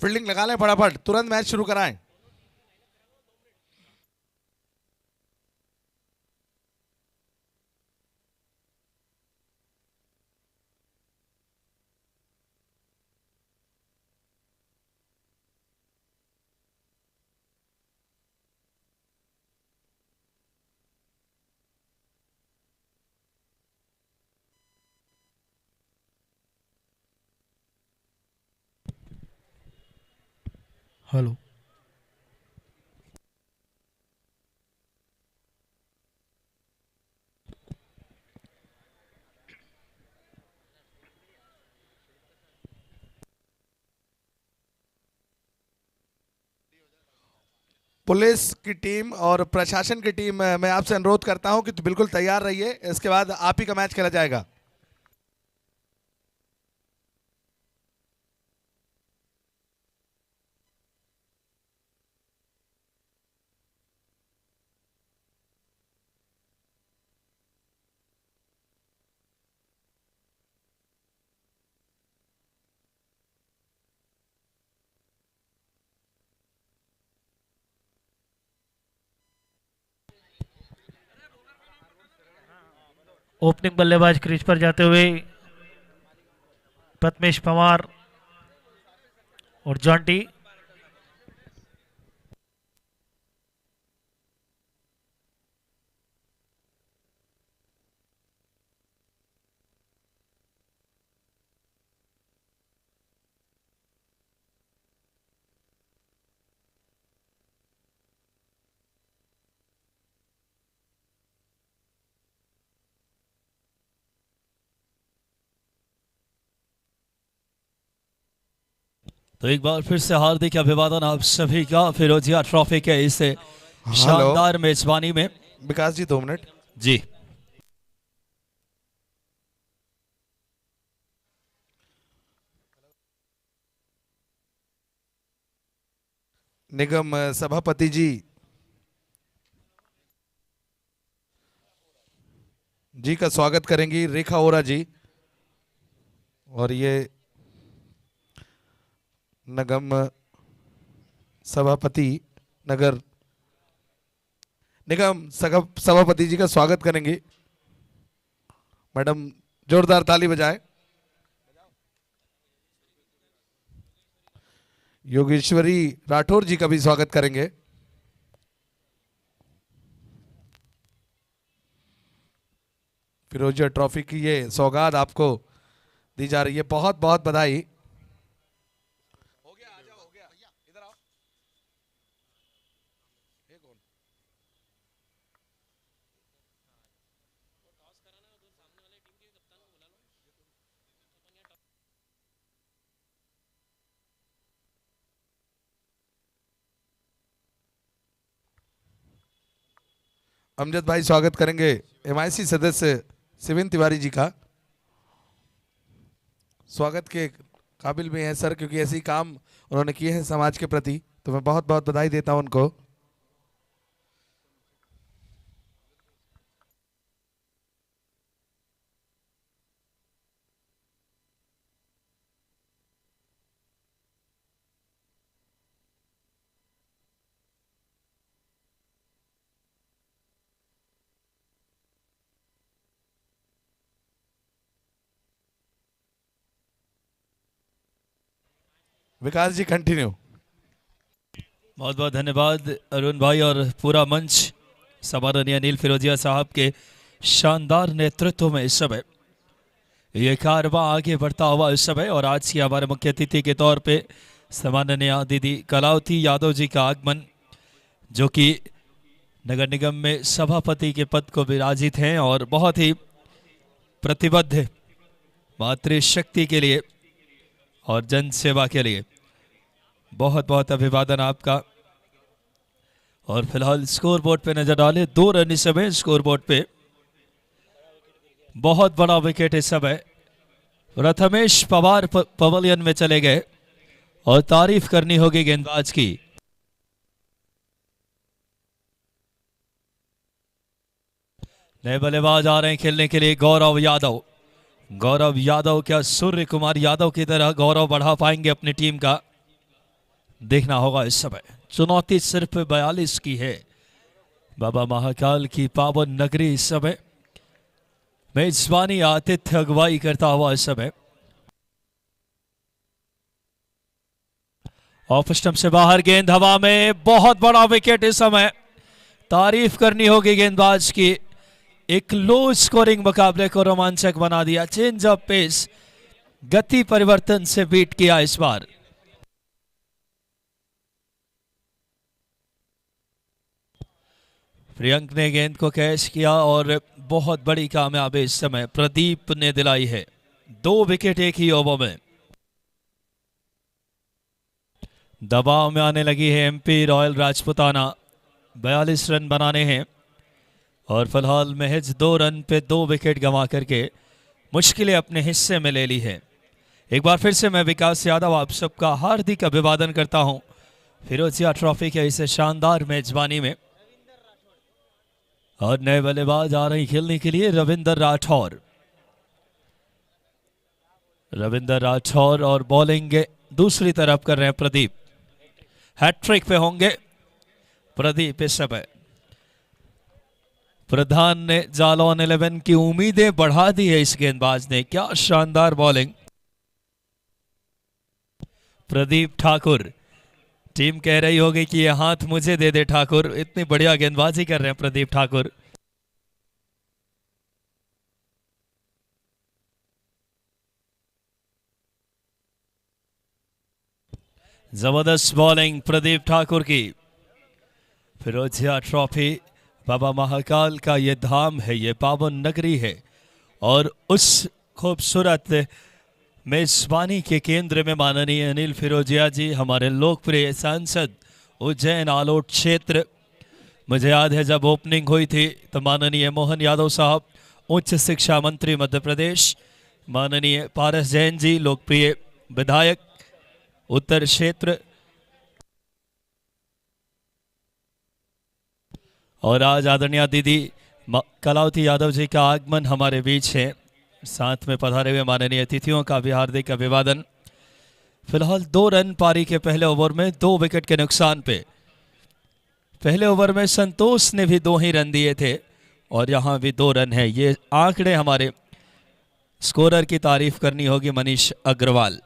फील्डिंग लगा लें फटाफट, तुरंत मैच शुरू कराएं। हेलो। पुलिस की टीम और प्रशासन की टीम, मैं आपसे अनुरोध करता हूं कि बिल्कुल तैयार रहिए, इसके बाद आप ही का मैच खेला जाएगा। ओपनिंग बल्लेबाज क्रीज पर जाते हुए प्रथमेश पवार और जॉन्टी। तो एक बार फिर से हार्दिक अभिवादन आप सभी का फिरोजिया ट्रॉफी के इस शानदार मेजबानी में। विकास जी 2 मिनट जी। निगम सभापति जी का स्वागत करेंगी रेखा ओरा जी, और ये निगम सभापति निगम सभापति जी का स्वागत करेंगी। मैडम जोरदार ताली बजाएं। योगेश्वरी राठौर जी का भी स्वागत करेंगे। फिरोजिया ट्रॉफी की ये सौगात आपको दी जा रही है, बहुत बहुत बधाई। हो गया, आ जाओ, हो गया, इधर आओ। अमजद भाई स्वागत करेंगे एमआईसी सदस्य सिविन तिवारी जी का। स्वागत के काबिल भी हैं सर, क्योंकि ऐसे ही काम उन्होंने किए हैं समाज के प्रति, तो मैं बहुत बहुत बधाई देता हूं उनको। विकास जी कंटिन्यू। बहुत बहुत धन्यवाद अरुण भाई और पूरा मंच सम्माननीय अनिल फिरोजिया साहब के शानदार नेतृत्व में इस समय ये कारवां आगे बढ़ता हुआ इस समय। और आज की हमारे मुख्य अतिथि के तौर पे सम्माननीय दीदी कलावती यादव जी का आगमन, जो कि नगर निगम में सभापति के पद को विराजित हैं और बहुत ही प्रतिबद्ध मातृशक्ति के लिए और जन सेवा के लिए। बहुत बहुत अभिवादन आपका। और फिलहाल स्कोर बोर्ड पे नजर डालें, 2 रन इस समय स्कोर बोर्ड पे। बहुत बड़ा विकेट इस समय प्रथमेश पवार पवेलियन में चले गए और तारीफ करनी होगी गेंदबाज की। नए बल्लेबाज आ रहे हैं खेलने के लिए, गौरव यादव। गौरव यादव क्या सूर्य कुमार यादव की तरह गौरव बढ़ा पाएंगे अपनी टीम का? देखना होगा इस समय। चुनौती सिर्फ 42 की है। बाबा महाकाल की पावन नगरी इस समय मेजबानी आतिथ्य अगुवाई करता हुआ इस समय। ऑफ स्टंप से बाहर गेंद हवा में, बहुत बड़ा विकेट इस समय। तारीफ करनी होगी गेंदबाज की, एक लो स्कोरिंग मुकाबले को रोमांचक बना दिया। चेंज ऑफ पेस, गति परिवर्तन से बीट किया इस बार। प्रियंक ने गेंद को कैच किया और बहुत बड़ी कामयाबी इस समय प्रदीप ने दिलाई है। 2 विकेट एक ही ओवर में। दबाव में आने लगी है एमपी रॉयल राजपुताना। 42 रन बनाने हैं और फिलहाल महज 2 रन पे 2 विकेट गंवा करके मुश्किलें अपने हिस्से में ले ली है। एक बार फिर से मैं विकास यादव आप सबका हार्दिक अभिवादन करता हूं फिरोजिया ट्रॉफी के इस शानदार मेजबानी में। और नए बल्लेबाज आ रही खेलने के लिए रविंदर राठौर। रविंदर राठौर और बॉलिंग दूसरी तरफ कर रहे हैं प्रदीप। हैट्रिक पे होंगे प्रदीप इस समय। प्रधान ने जालौन 11 की उम्मीदें बढ़ा दी है इस गेंदबाज ने। क्या शानदार बॉलिंग। प्रदीप ठाकुर, टीम कह रही होगी कि ये हाथ मुझे दे दे ठाकुर। इतनी बढ़िया गेंदबाजी कर रहे हैं प्रदीप ठाकुर। जबरदस्त बॉलिंग प्रदीप ठाकुर की। फिरोजिया ट्रॉफी बाबा महाकाल का ये धाम है, ये पावन नगरी है और उस खूबसूरत मेजबानी के केंद्र में माननीय अनिल फिरोजिया जी, हमारे लोकप्रिय सांसद उज्जैन आलोट क्षेत्र। मुझे याद है जब ओपनिंग हुई थी तो माननीय मोहन यादव साहब, उच्च शिक्षा मंत्री मध्य प्रदेश, माननीय पारस जैन जी, लोकप्रिय विधायक उत्तर क्षेत्र, और आज आदरणीय दीदी कलावती यादव जी का आगमन हमारे बीच है। साथ में पधारे हुए माननीय अतिथियों का भी हार्दिक अभिवादन। फिलहाल 2 रन पारी के पहले ओवर में 2 विकेट के नुकसान पे। पहले ओवर में संतोष ने भी 2 ही रन दिए थे और यहां भी 2 रन है। ये आंकड़े हमारे स्कोरर की तारीफ करनी होगी मनीष अग्रवाल।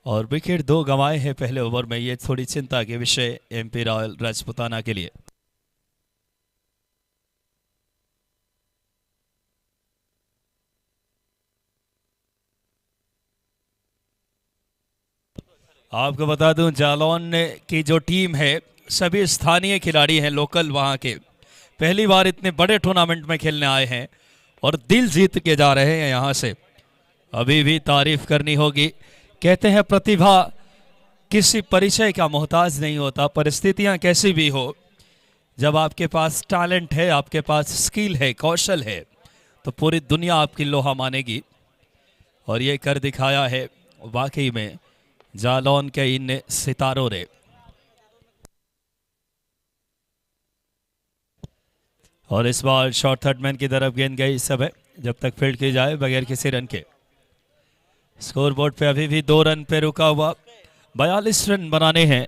और विकेट 2 गंवाए हैं पहले ओवर में, ये थोड़ी चिंता के विषय एमपी रॉयल राजपुताना के लिए। आपको बता दूं जालौन की जो टीम है सभी स्थानीय खिलाड़ी हैं, लोकल वहां के। पहली बार इतने बड़े टूर्नामेंट में खेलने आए हैं और दिल जीत के जा रहे हैं यहां से। अभी भी तारीफ करनी होगी। कहते हैं प्रतिभा किसी परिचय का मोहताज नहीं होता। परिस्थितियां कैसी भी हो, जब आपके पास टैलेंट है, आपके पास स्किल है, कौशल है, तो पूरी दुनिया आपकी लोहा मानेगी। और ये कर दिखाया है वाकई में जालौन के इन सितारों ने। और इस बार शॉर्ट थर्ड मैन की तरफ गेंद गई इस समय, जब तक फील्ड की जाए बगैर किसी रन के। स्कोर बोर्ड पे अभी भी 2 रन पे रुका हुआ। 42 रन बनाने हैं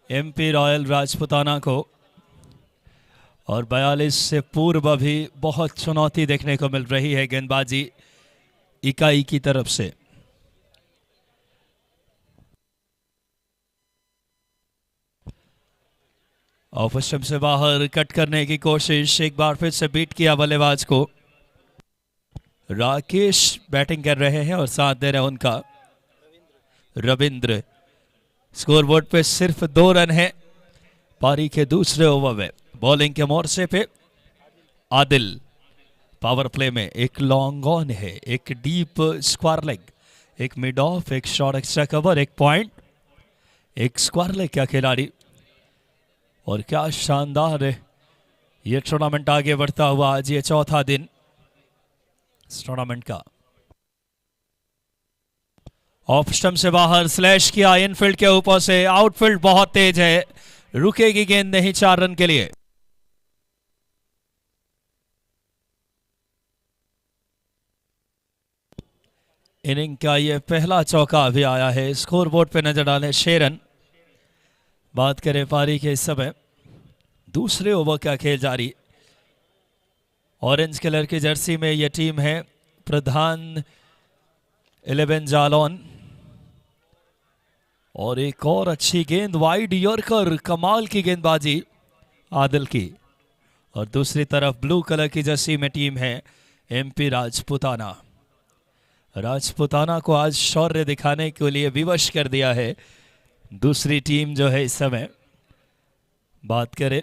एमपी रॉयल राजपुताना को। और 42 से पूर्व भी बहुत चुनौती देखने को मिल रही है गेंदबाजी इकाई की तरफ से। ऑफ स्टंप से बाहर कट करने की कोशिश, एक बार फिर से बीट किया बल्लेबाज को। राकेश बैटिंग कर रहे हैं और साथ दे रहे हैं उनका रविंद्र। स्कोरबोर्ड पे सिर्फ 2 रन है पारी के दूसरे ओवर में। बॉलिंग के मोर्चे पे आदिल। पावर प्ले में एक लॉन्ग ऑन है, एक डीप स्क्वायर लेग, एक मिड ऑफ, एक शॉर्ट एक्स्ट्रा कवर, एक पॉइंट, एक स्क्वायर लेग का खिलाड़ी। और क्या शानदार है ये टूर्नामेंट आगे बढ़ता हुआ। आज ये 4था दिन इस टूर्नामेंट का। ऑफ स्टंप से बाहर स्लैश किया इनफील्ड के ऊपर से। आउटफील्ड बहुत तेज है, रुकेगी गेंद नहीं 4 रन के लिए। इनिंग का ये पहला चौका भी आया है। स्कोर बोर्ड पे नजर डालें 6 रन। बात करें पारी के इस समय दूसरे ओवर का खेल जारी। ऑरेंज कलर की जर्सी में यह टीम है प्रधान 11 जालौन। और एक और अच्छी गेंद वाइड यॉर्कर, कमाल की गेंदबाजी आदिल की। और दूसरी तरफ ब्लू कलर की जर्सी में टीम है एमपी राजपुताना। राजपुताना को आज शौर्य दिखाने के लिए विवश कर दिया है दूसरी टीम जो है इस समय। बात करें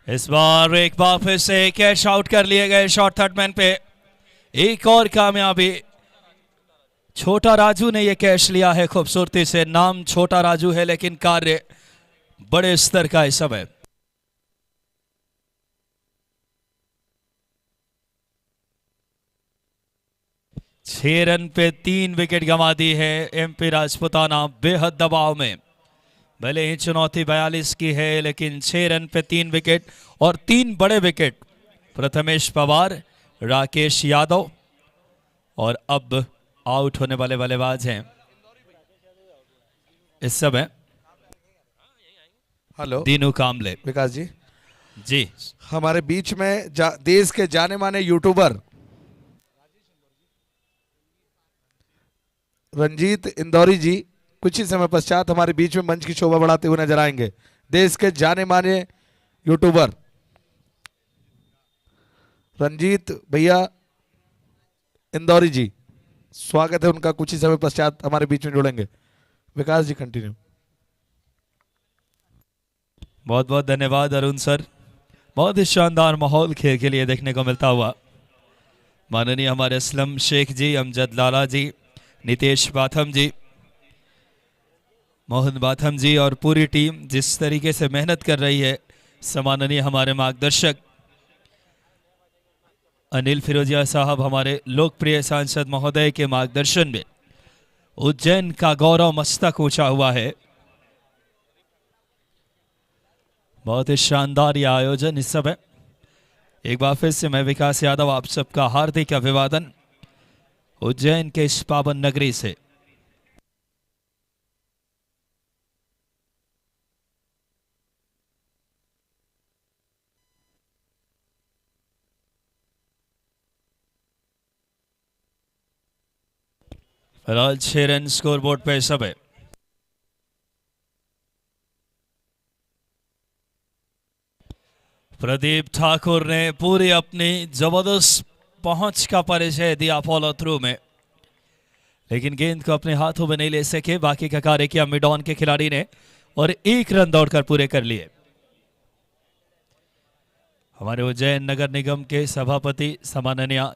इस बार एक बार फिर से कैच आउट कर लिए गए शॉर्ट थर्ड मैन पे। एक और कामयाबी। छोटा राजू ने यह कैच लिया है खूबसूरती से। नाम छोटा राजू है लेकिन कार्य बड़े स्तर का इस समय। छह रन पे 3 विकेट गंवा दी है एमपी राजपुताना बेहद दबाव में। भले ही चुनौती 42 की है लेकिन 6 रन पे 3 विकेट और 3 बड़े विकेट। प्रथमेश पवार, राकेश यादव और अब आउट होने वाले बल्लेबाज हैं इस समय हेलो दीनू कामले। विकास जी, जी हमारे बीच में देश के जाने माने यूट्यूबर रंजीत इंदौरी जी कुछ ही समय पश्चात हमारे बीच में मंच की शोभा बढ़ाते हुए नजर आएंगे। देश के जाने माने यूट्यूबर रंजीत भैया इंदौरी जी, स्वागत है उनका। कुछ ही समय पश्चात हमारे बीच में जुड़ेंगे। विकास जी कंटिन्यू। बहुत बहुत धन्यवाद अरुण सर। बहुत ही शानदार माहौल खेल के लिए देखने को मिलता हुआ। माननीय हमारे असलम शेख जी, अमजद लाला जी, नितेश बाथम जी, मोहन बाथम जी और पूरी टीम जिस तरीके से मेहनत कर रही है। सम्माननीय हमारे मार्गदर्शक अनिल फिरोजिया साहब, हमारे लोकप्रिय सांसद महोदय के मार्गदर्शन में उज्जैन का गौरव मस्तक ऊंचा हुआ है। बहुत ही शानदार यह आयोजन इस समय। एक बार फिर से मैं विकास यादव आप सबका हार्दिक अभिवादन उज्जैन के इस पावन नगरी से। फिलहाल 6 रन स्कोर बोर्ड पे सब है। प्रदीप ठाकुर ने पूरी अपनी जबरदस्त पहुंच का परिचय दिया फॉलो थ्रू में, लेकिन गेंद को अपने हाथों में नहीं ले सके। बाकी का कार्य किया मिड ऑन के खिलाड़ी ने और 1 रन दौड़कर पूरे कर लिए। हमारे उज्जैन नगर निगम के सभापति सम्माननीय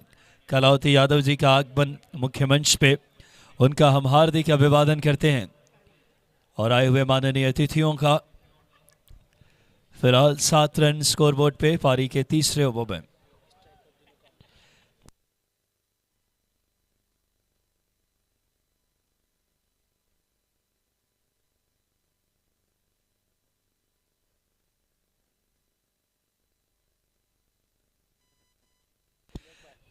कलावती यादव जी का आगमन मुख्य मंच पे, उनका हम हार्दिक अभिवादन करते हैं। और आए हुए माननीय अतिथियों का फिलहाल 7 रन स्कोर बोर्ड पे पारी के तीसरे ओवर में।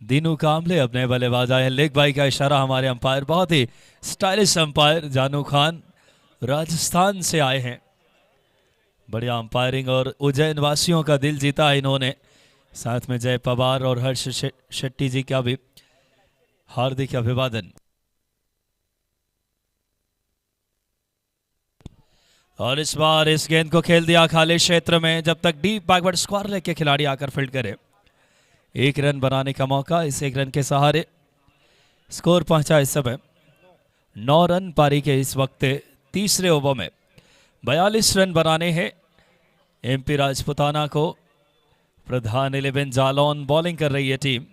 दीनू कामले अपने बल्लेबाज आए। लेग बाई का इशारा हमारे अंपायर, बहुत ही स्टाइलिश अंपायर जानू खान राजस्थान से आए हैं। बढ़िया अंपायरिंग और उज्जैन वासियों का दिल जीता है इन्होंने। साथ में जय पवार और हर्ष शेट्टी जी का भी हार्दिक अभिवादन। और इस बार इस गेंद को खेल दिया खाली क्षेत्र में। जब तक डीप बैकवर्ड स्क्वायर लेग के खिलाड़ी आकर फील्ड करे, 1 रन बनाने का मौका। इस 1 रन के सहारे स्कोर पहुंचा इस समय 9 रन। पारी के इस वक्त तीसरे ओवर में 42 रन बनाने हैं एमपी राजपुताना को। प्रधान 11 जालौन बॉलिंग कर रही है टीम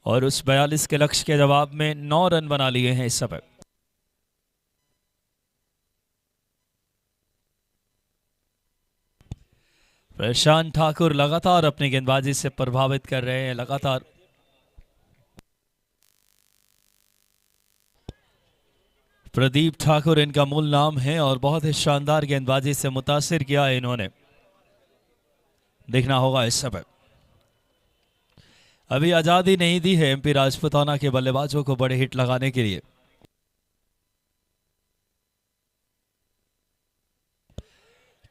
और उस 42 के लक्ष्य के जवाब में 9 रन बना लिए हैं इस समय। प्रशांत ठाकुर लगातार अपनी गेंदबाजी से प्रभावित कर रहे हैं, लगातार। प्रदीप ठाकुर इनका मूल नाम है और बहुत ही शानदार गेंदबाजी से मुतासिर किया है इन्होंने, देखना होगा इस समय। अभी आजादी नहीं दी है एमपी राजपूताना के बल्लेबाजों को बड़े हिट लगाने के लिए।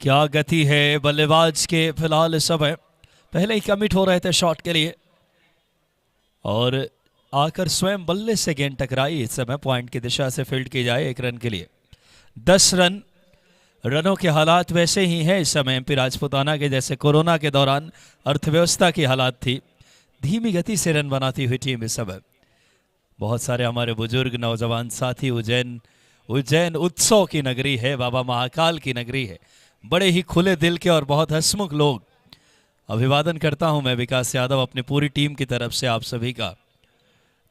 क्या गति है बल्लेबाज के फिलहाल इस समय। पहले ही कमिट हो रहे थे शॉट के लिए और आकर स्वयं बल्ले से गेंद टकराई। इस समय पॉइंट की दिशा से फील्ड की जाए 1 रन के लिए। 10 रन। रनों के हालात वैसे ही हैं इस समय एमपी राजपूताना के जैसे कोरोना के दौरान अर्थव्यवस्था की हालात थी। धीमी गति से रन बनाती हुई टीम इस समय। बहुत सारे हमारे बुजुर्ग नौजवान साथी उज्जैन उत्सव की नगरी है, बाबा महाकाल की नगरी है। बड़े ही खुले दिल के और बहुत हंसमुख लोग। अभिवादन करता हूं मैं विकास यादव अपनी पूरी टीम की तरफ से आप सभी का,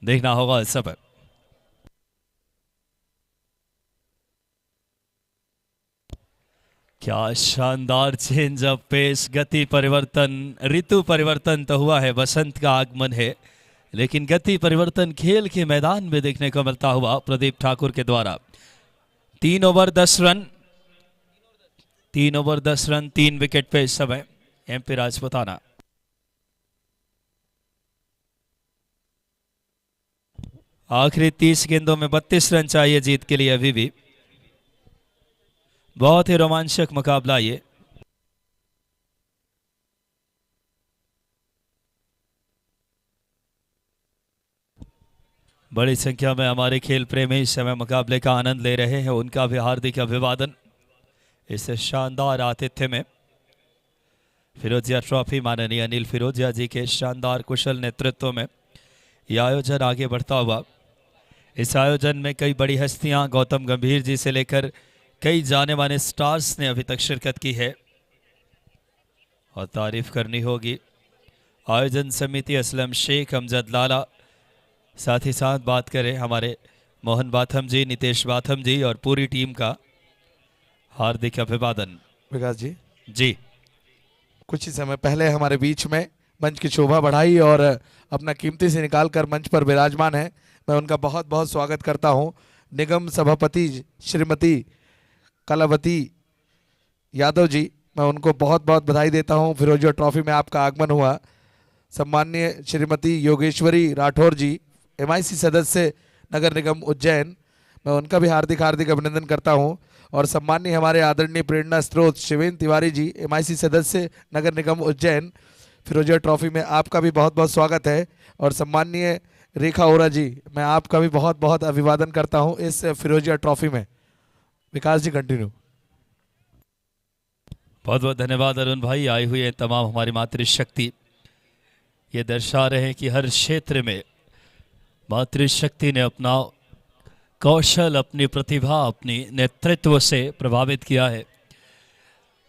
देखना होगा इस समय। क्या शानदार चेंज ऑफ पेस, गति परिवर्तन, ऋतु परिवर्तन तो हुआ है, बसंत का आगमन है, लेकिन गति परिवर्तन खेल के मैदान में देखने को मिलता हुआ प्रदीप ठाकुर के द्वारा। 3 over 10 run, 3 over 10 run, 3 wicket पे इस समय एमपी राजपूताना। आखिरी 30 गेंदों में 32 रन चाहिए जीत के लिए। अभी भी बहुत ही रोमांचक मुकाबला ये। बड़ी संख्या में हमारे खेल प्रेमी इस समय मुकाबले का आनंद ले रहे हैं, उनका भी हार्दिक अभिवादन। इस शानदार आतिथ्य में फिरोजिया ट्रॉफी माननीय अनिल फिरोजिया जी के शानदार कुशल नेतृत्व में यह आयोजन आगे बढ़ता हुआ। इस आयोजन में कई बड़ी हस्तियां, गौतम गंभीर जी से लेकर कई जाने माने स्टार्स ने अभी तक शिरकत की है और तारीफ करनी होगी आयोजन समिति असलम शेख, अमजद लाला, साथ ही साथ बात करें हमारे मोहन बाथम जी, नितेश बाथम जी और पूरी टीम का हार्दिक अभिवादन। विकास जी जी, कुछ ही समय पहले हमारे बीच में मंच की शोभा बढ़ाई और अपना कीमती से निकाल कर मंच पर विराजमान है। मैं उनका बहुत बहुत स्वागत करता हूं। निगम सभापति श्रीमती कलावती यादव जी, मैं उनको बहुत बहुत बधाई देता हूं। फिरोजिया ट्रॉफी में आपका आगमन हुआ। सम्माननीय श्रीमती योगेश्वरी राठौर जी, MIC सदस्य नगर निगम उज्जैन, मैं उनका भी हार्दिक हार्दिक अभिनंदन करता हूं। और सम्माननीय हमारे आदरणीय प्रेरणा स्रोत शिवेंद्र तिवारी जी, MIC सदस्य नगर निगम उज्जैन, फिरोजिया ट्रॉफी में आपका भी बहुत बहुत स्वागत है। और सम्माननीय रेखा ओरा जी, मैं आपका भी बहुत बहुत अभिवादन करता हूं इस फिरोजिया ट्रॉफी में। विकास जी कंटिन्यू। बहुत बहुत धन्यवाद अरुण भाई। आई हुई है तमाम हमारी मातृशक्ति, ये दर्शा रहे हैं कि हर क्षेत्र में मातृशक्ति ने अपना कौशल, अपनी प्रतिभा, अपनी नेतृत्व से प्रभावित किया है।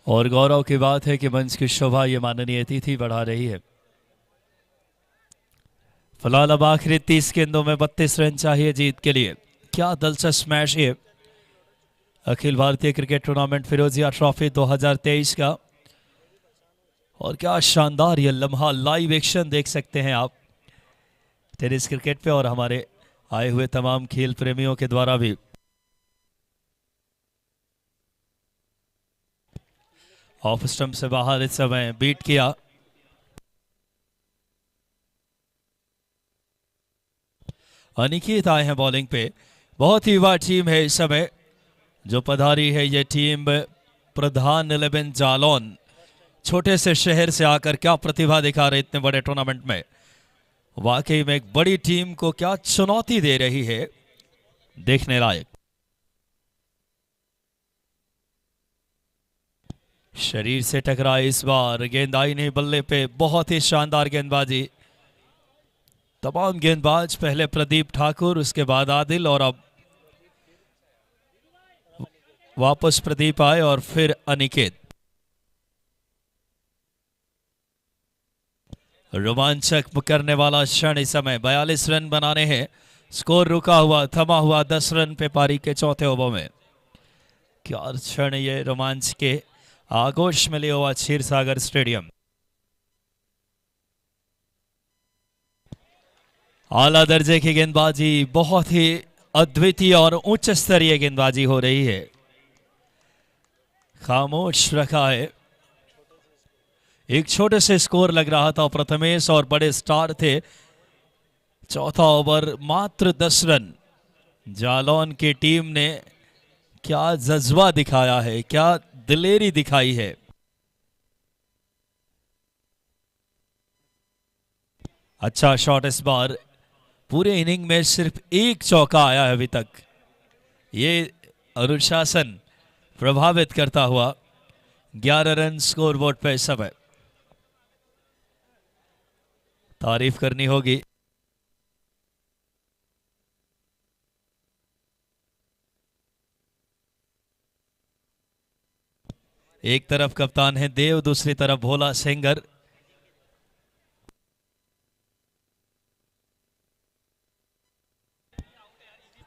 और गौरव की बात है कि मंच की शोभा ये माननीय अतिथि बढ़ा रही है। फिलहाल अब आखिरी 30 गेंदों में 32 रन चाहिए जीत के लिए। क्या दिलचस्प मैच ये Akhil Bharatiya cricket tournament Firojiya trophy 2023 का। और क्या शानदार ये लम्हा, लाइव एक्शन देख सकते हैं आप टेनिस क्रिकेट पे और हमारे आए हुए तमाम खेल प्रेमियों के द्वारा भी। ऑफ स्टंप से बाहर इस समय बीट किया। अनिकेत आए हैं बॉलिंग पे। बहुत ही युवा टीम है इस समय जो पधारी है। ये टीम प्रधान 11 जालौन, छोटे से शहर से आकर क्या प्रतिभा दिखा रहे इतने बड़े टूर्नामेंट में। वाकई में एक बड़ी टीम को क्या चुनौती दे रही है, देखने लायक। शरीर से टकराई इस बार, गेंद आई नहीं बल्ले पे। बहुत ही शानदार गेंदबाजी। तमाम गेंदबाज, पहले प्रदीप ठाकुर, उसके बाद आदिल और अब वापस प्रदीप आए और फिर अनिकेत। रोमांचक करने वाला क्षण इस समय 42 रन बनाने हैं। स्कोर रुका हुआ थमा हुआ 10 रन पे पारी के चौथे ओवर में। क्या क्षण ये रोमांच के आगोश में लिया हुआ क्षीर सागर स्टेडियम। आला दर्जे की गेंदबाजी, बहुत ही अद्वितीय और उच्च स्तरीय गेंदबाजी हो रही है। खामोश रखा है। एक छोटे से स्कोर लग रहा था प्रथमेश और बड़े स्टार थे। चौथा ओवर मात्र 10 रन। जालौन की टीम ने क्या जज्बा दिखाया है, क्या दिलेरी दिखाई है। अच्छा शॉट इस बार। पूरे इनिंग में सिर्फ एक चौका आया है अभी तक। ये अनुशासन प्रभावित करता हुआ 11 रन स्कोर बोर्ड पे इस समय। तारीफ करनी होगी। एक तरफ कप्तान है देव, दूसरी तरफ भोला सेंगर।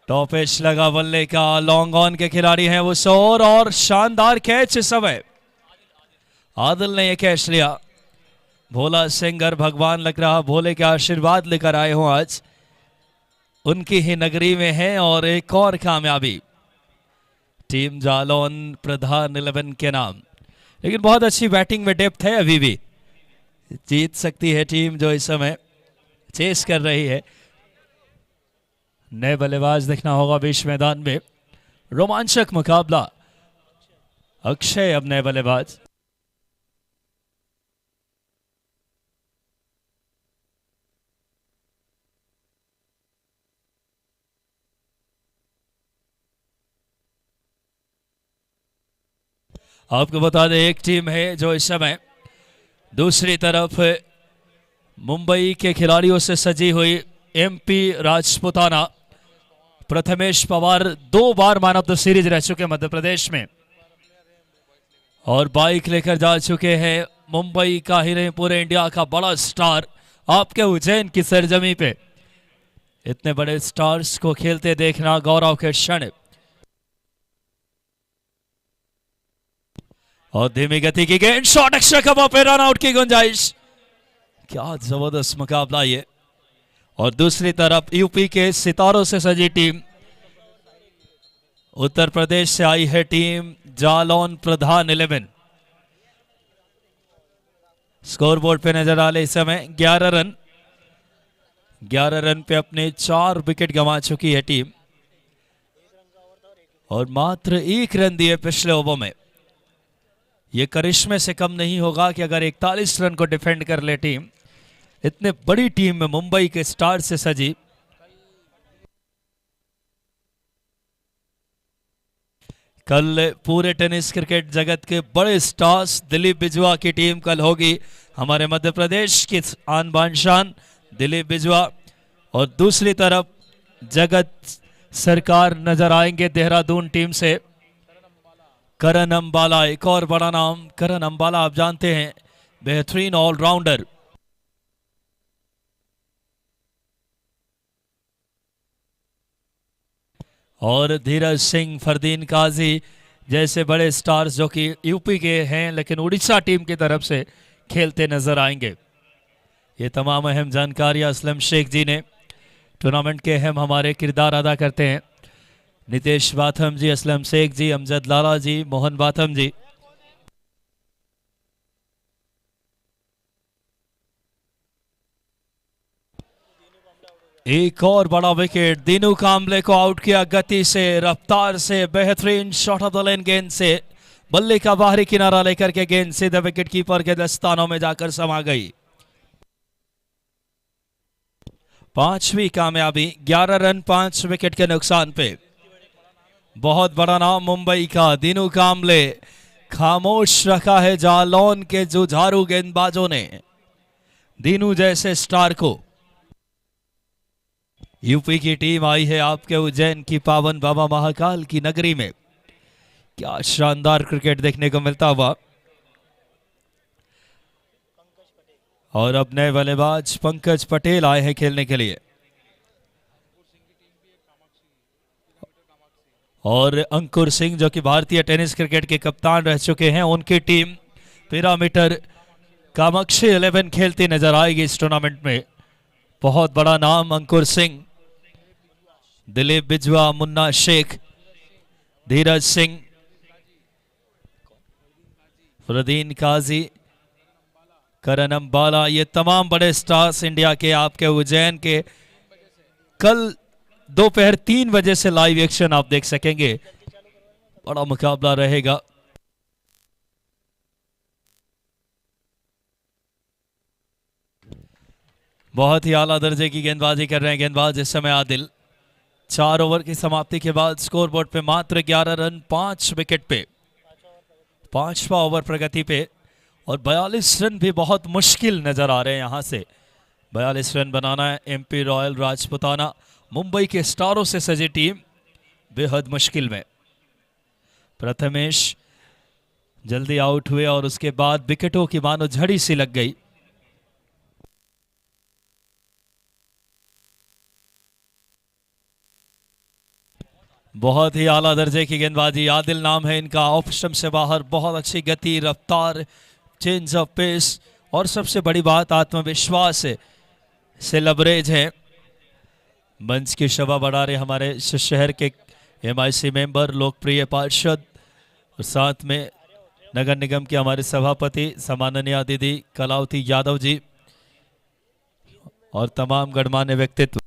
टॉप एज लगा बल्ले का, लॉन्ग ऑन के खिलाड़ी हैं वो शोर, और शानदार कैच इस समय। आदिल ने यह कैच लिया। भोला सेंगर, भगवान लग रहा भोले के आशीर्वाद लेकर आए हो आज, उनकी ही नगरी में है। और एक और कामयाबी टीम जालौन प्रधान 11 के नाम। लेकिन बहुत अच्छी बैटिंग में डेप्थ है, अभी भी जीत सकती है टीम जो इस समय चेस कर रही है। नए बल्लेबाज देखना होगा बीच मैदान में। रोमांचक मुकाबला। अक्षय अब नए बल्लेबाज। आपको बता दें एक टीम है जो इस समय दूसरी तरफ मुंबई के खिलाड़ियों से सजी हुई MP Rajputana. Prathamesh Pawar 2 bar man of the series रह चुके मध्य प्रदेश में, और बाइक लेकर जा चुके हैं मुंबई का ही नहीं पूरे इंडिया का बड़ा स्टार। आपके उज्जैन की सरजमी पे इतने बड़े स्टार्स को खेलते देखना गौरव के क्षण। और धीमी गति की गेंद, शॉट एक्स्ट्रा कवर पे रन आउट की गुंजाइश। क्या जबरदस्त मुकाबला ये। और दूसरी तरफ यूपी के सितारों से सजी टीम, उत्तर प्रदेश से आई है टीम जालौन प्रधान 11। स्कोर बोर्ड पे नजर आ ले इस समय 11 रन। 11 रन पे अपने 4 विकेट गंवा चुकी है टीम, और मात्र 1 रन दिए पिछले ओवर में। ये करिश्मे से कम नहीं होगा कि अगर 41 रन को डिफेंड कर ले टीम। इतने बड़ी टीम में मुंबई के स्टार से सजी। कल पूरे टेनिस क्रिकेट जगत के बड़े स्टार्स दिलीप बिजवा की टीम कल होगी हमारे मध्य प्रदेश की आन बान शान दिलीप बिजवा। और दूसरी तरफ जगत सरकार नजर आएंगे देहरादून टीम से। करण अंबाला, एक और बड़ा नाम। करण अंबाला आप जानते हैं बेहतरीन ऑलराउंडर। और धीरज सिंह, फरदीन काजी जैसे बड़े स्टार्स जो कि यूपी के हैं लेकिन उड़ीसा टीम की तरफ से खेलते नजर आएंगे। ये तमाम अहम जानकारियां असलम शेख जी ने, टूर्नामेंट के अहम हमारे किरदार अदा करते हैं। नितेश बाथम जी, असलम शेख जी, अमजद लाला जी, मोहन बाथम जी। एक और बड़ा विकेट, दीनू कांबले को आउट किया गति से, रफ्तार से, बेहतरीन शॉट ऑफ द लेन गेंद से। बल्ले का बाहरी किनारा लेकर के गेंद सीधे विकेट कीपर के दस्तानों में जाकर समा गई। 5वीं कामयाबी, 11 रन 5 विकेट के नुकसान पे। बहुत बड़ा नाम मुंबई का दीनू कांबले। खामोश रखा है जालौन के जुझारू गेंदबाजों ने दीनू जैसे स्टार को। यूपी की टीम आई है आपके उज्जैन की पावन बाबा महाकाल की नगरी में। क्या शानदार क्रिकेट देखने को मिलता हुआ। और अब नए बल्लेबाज पंकज पटेल आए हैं खेलने के लिए। और अंकुर सिंह जो कि भारतीय टेनिस क्रिकेट के कप्तान रह चुके हैं, उनकी टीम पिरामिटर कामाक्षी 11 खेलती नजर आएगी इस टूर्नामेंट में। बहुत बड़ा नाम अंकुर सिंह, दिलीप बिजवा, मुन्ना शेख, धीरज सिंह, फरदीन काजी, करण अंबाला, ये तमाम बड़े स्टार्स इंडिया के आपके उज्जैन के कल दोपहर 3 बजे से लाइव एक्शन आप देख सकेंगे। बड़ा मुकाबला रहेगा। बहुत ही आला दर्जे की गेंदबाजी कर रहे हैं गेंदबाज इस समय आदिल। 4 ओवर की समाप्ति के बाद स्कोरबोर्ड पे मात्र 11 रन 5 विकेट पे, 5वां ओवर प्रगति पे, और 42 रन भी बहुत मुश्किल नजर आ रहे हैं यहां से। 42 रन बनाना है एमपी रॉयल राजपुताना, मुंबई के स्टारों से सजी टीम, बेहद मुश्किल में। प्रथमेश जल्दी आउट हुए और उसके बाद विकेटों की मानो झड़ी सी लग गई। बहुत ही आला दर्जे की गेंदबाजी, आदिल नाम है इनका, ऑफ स्टंप से बाहर बहुत अच्छी गति, रफ्तार, चेंज ऑफ पेस और सबसे बड़ी बात आत्मविश्वास से लबरेज है। मंच की शोभा बढ़ा रहे हमारे शहर के एमआईसी मेंबर, लोकप्रिय पार्षद और साथ में नगर निगम के हमारे सभापति सम्माननीय दीदी कलावती यादव जी और तमाम गणमान्य व्यक्तित्व।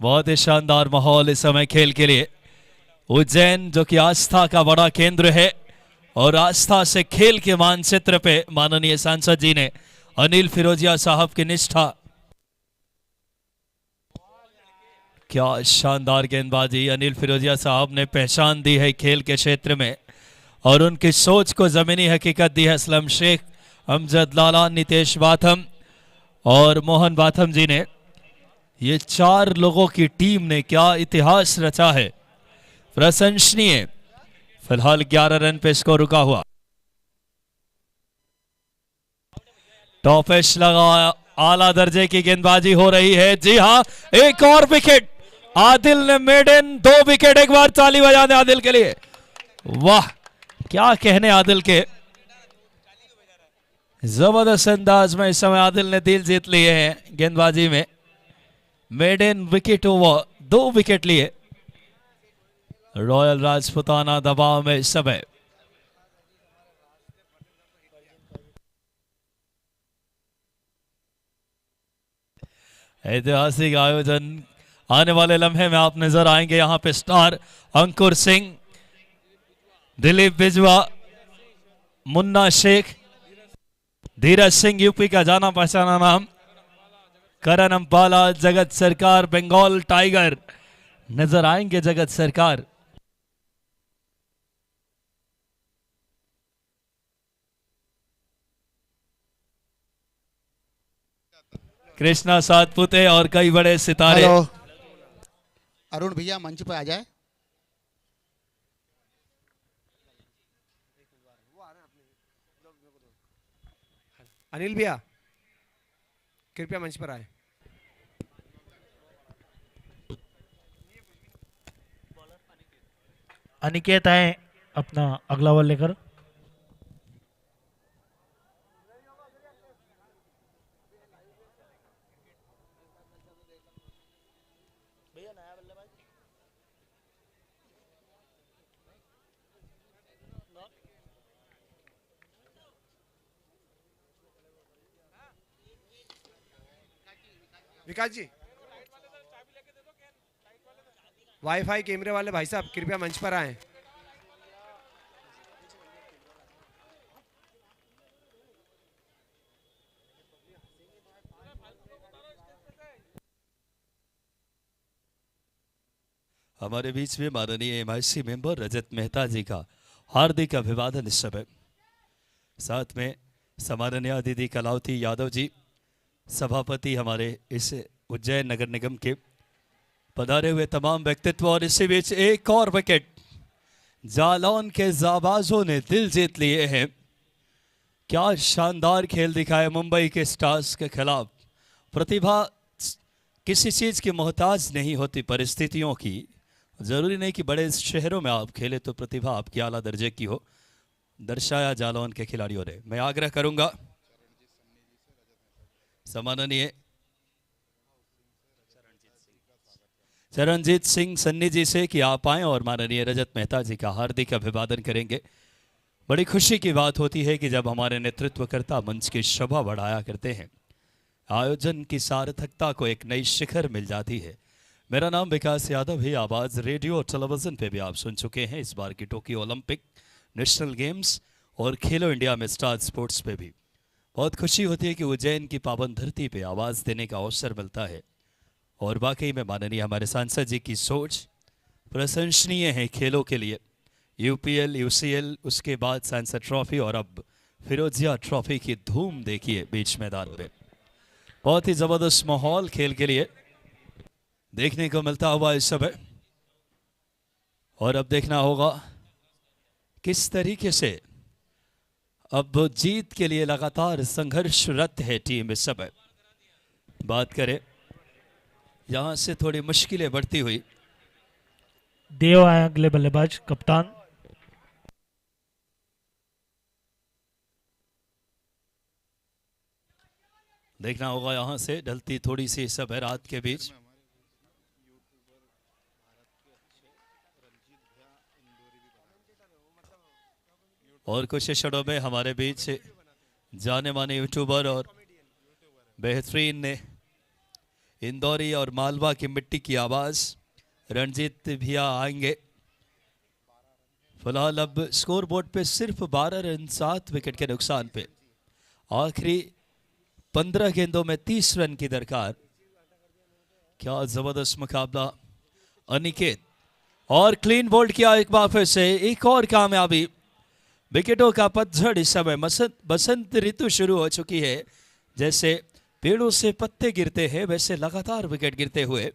बहुत ही शानदार माहौल इस समय खेल के लिए। उज्जैन जो कि आस्था का बड़ा केंद्र है और आस्था से खेल के मानचित्र पे माननीय सांसद जी ने अनिल फिरोजिया साहब की निष्ठा, क्या शानदार गेंदबाजी, अनिल फिरोजिया साहब ने पहचान दी है खेल के क्षेत्र में और उनकी सोच को जमीनी हकीकत दी है। असलम शेख, अमजद लाला, नितेश बाथम और मोहन बाथम जी ने, ये 4 लोगों की टीम ने क्या इतिहास रचा है, प्रशंसनीय। फिलहाल 11 रन पे स्कोर रुका हुआ। टॉपेश लगा, आला दर्जे की गेंदबाजी हो रही है। जी हां, एक और विकेट, आदिल ने मेडन 2 विकेट। एक बार ताली बजा दें आदिल के लिए। वाह, क्या कहने आदिल के, जबरदस्त अंदाज में इस समय आदिल ने दिल जीत लिए हैं गेंदबाजी में। मेडन विकेट ओवर, 2 विकेट लिए। रॉयल राजपुताना दबाव में इस समय। ऐतिहासिक आयोजन, आने वाले लम्हे में आप नजर आएंगे यहां पे स्टार अंकुर सिंह, दिलीप बिजवा, मुन्ना शेख, धीरज सिंह यूपी का जाना पहचाना नाम, करण अंबाला, जगत सरकार बंगाल टाइगर, नजर आएंगे जगत सरकार। कृष्णा सातपुते और कई बड़े सितारे। हेलो, अरुण भैया मंच पे आ जाए। अनिल भैया कृपया मंच पर आए। अनिकेत आए अपना अगला बॉल लेकर। विकास जी, वाईफाई कैमरे वाले भाई साहब कृपया मंच पर आए। हमारे बीच में माननीय एमआईसी मेंबर रजत मेहता जी का हार्दिक अभिवादन इस समय। साथ में सम्माननीय दीदी कलावती यादव जी, सभापति हमारे इस उज्जैन नगर निगम के, पधारे हुए तमाम व्यक्तित्व। और इसी बीच एक और विकेट, जालौन के जाबाजों ने दिल जीत लिए हैं। क्या शानदार खेल दिखाया मुंबई के स्टार्स के खिलाफ। प्रतिभा किसी चीज की मोहताज नहीं होती, परिस्थितियों की। जरूरी नहीं कि बड़े शहरों में आप खेले तो प्रतिभा आपकी आला दर्जे की हो, दर्शाया जालौन के खिलाड़ियों ने। मैं आग्रह करूंगा सम्माननीय चरणजीत सिंह सन्नी जी से कि आप आएं और माननीय रजत मेहता जी का हार्दिक अभिवादन करेंगे। बड़ी खुशी की बात होती है कि जब हमारे नेतृत्वकर्ता मंच की शोभा बढ़ाया करते हैं, आयोजन की सार्थकता को एक नई शिखर मिल जाती है। मेरा नाम विकास यादव है। आवाज़ रेडियो और टेलीविज़न पे भी आप सुन चुके हैं, इस बार की टोक्यो ओलंपिक, नेशनल गेम्स और खेलो इंडिया में स्टार स्पोर्ट्स पे भी। बहुत खुशी होती है कि उज्जैन की पावन धरती पे आवाज़ देने का अवसर मिलता है। और वाकई में माननीय हमारे सांसद जी की सोच प्रशंसनीय है। खेलों के लिए यूपीएल, यूसीएल, उसके बाद सांसद ट्रॉफी और अब फिरोजिया ट्रॉफी की धूम देखिए बीच मैदान पे। बहुत ही ज़बरदस्त माहौल खेल के लिए देखने को मिलता हुआ इस समय। और अब देखना होगा किस तरीके से अब जीत के लिए लगातार संघर्षरत है टीम इस समय। बात करें यहां से थोड़ी मुश्किलें बढ़ती हुई। देव आए अगले बल्लेबाज कप्तान। देखना होगा यहां से ढलती थोड़ी सी सब रात के बीच। और कुछ क्षणों में हमारे बीच जाने माने यूट्यूबर और बेहतरीन ने इंदौरी और मालवा की मिट्टी की आवाज रणजीत भैया आएंगे। फिलहाल अब स्कोर बोर्ड पे सिर्फ 12 रन 7 विकेट के नुकसान पे। आखिरी 15 गेंदों में 30 रन की दरकार। क्या जबरदस्त मुकाबला। अनिकेत और क्लीन बोल्ड किया एक बार फिर से। एक और कामयाबी। विकेटों का पतझड़ इस समय बसंत ऋतु शुरू हो चुकी है। जैसे पेड़ों से पत्ते गिरते हैं वैसे लगातार विकेट गिरते हुए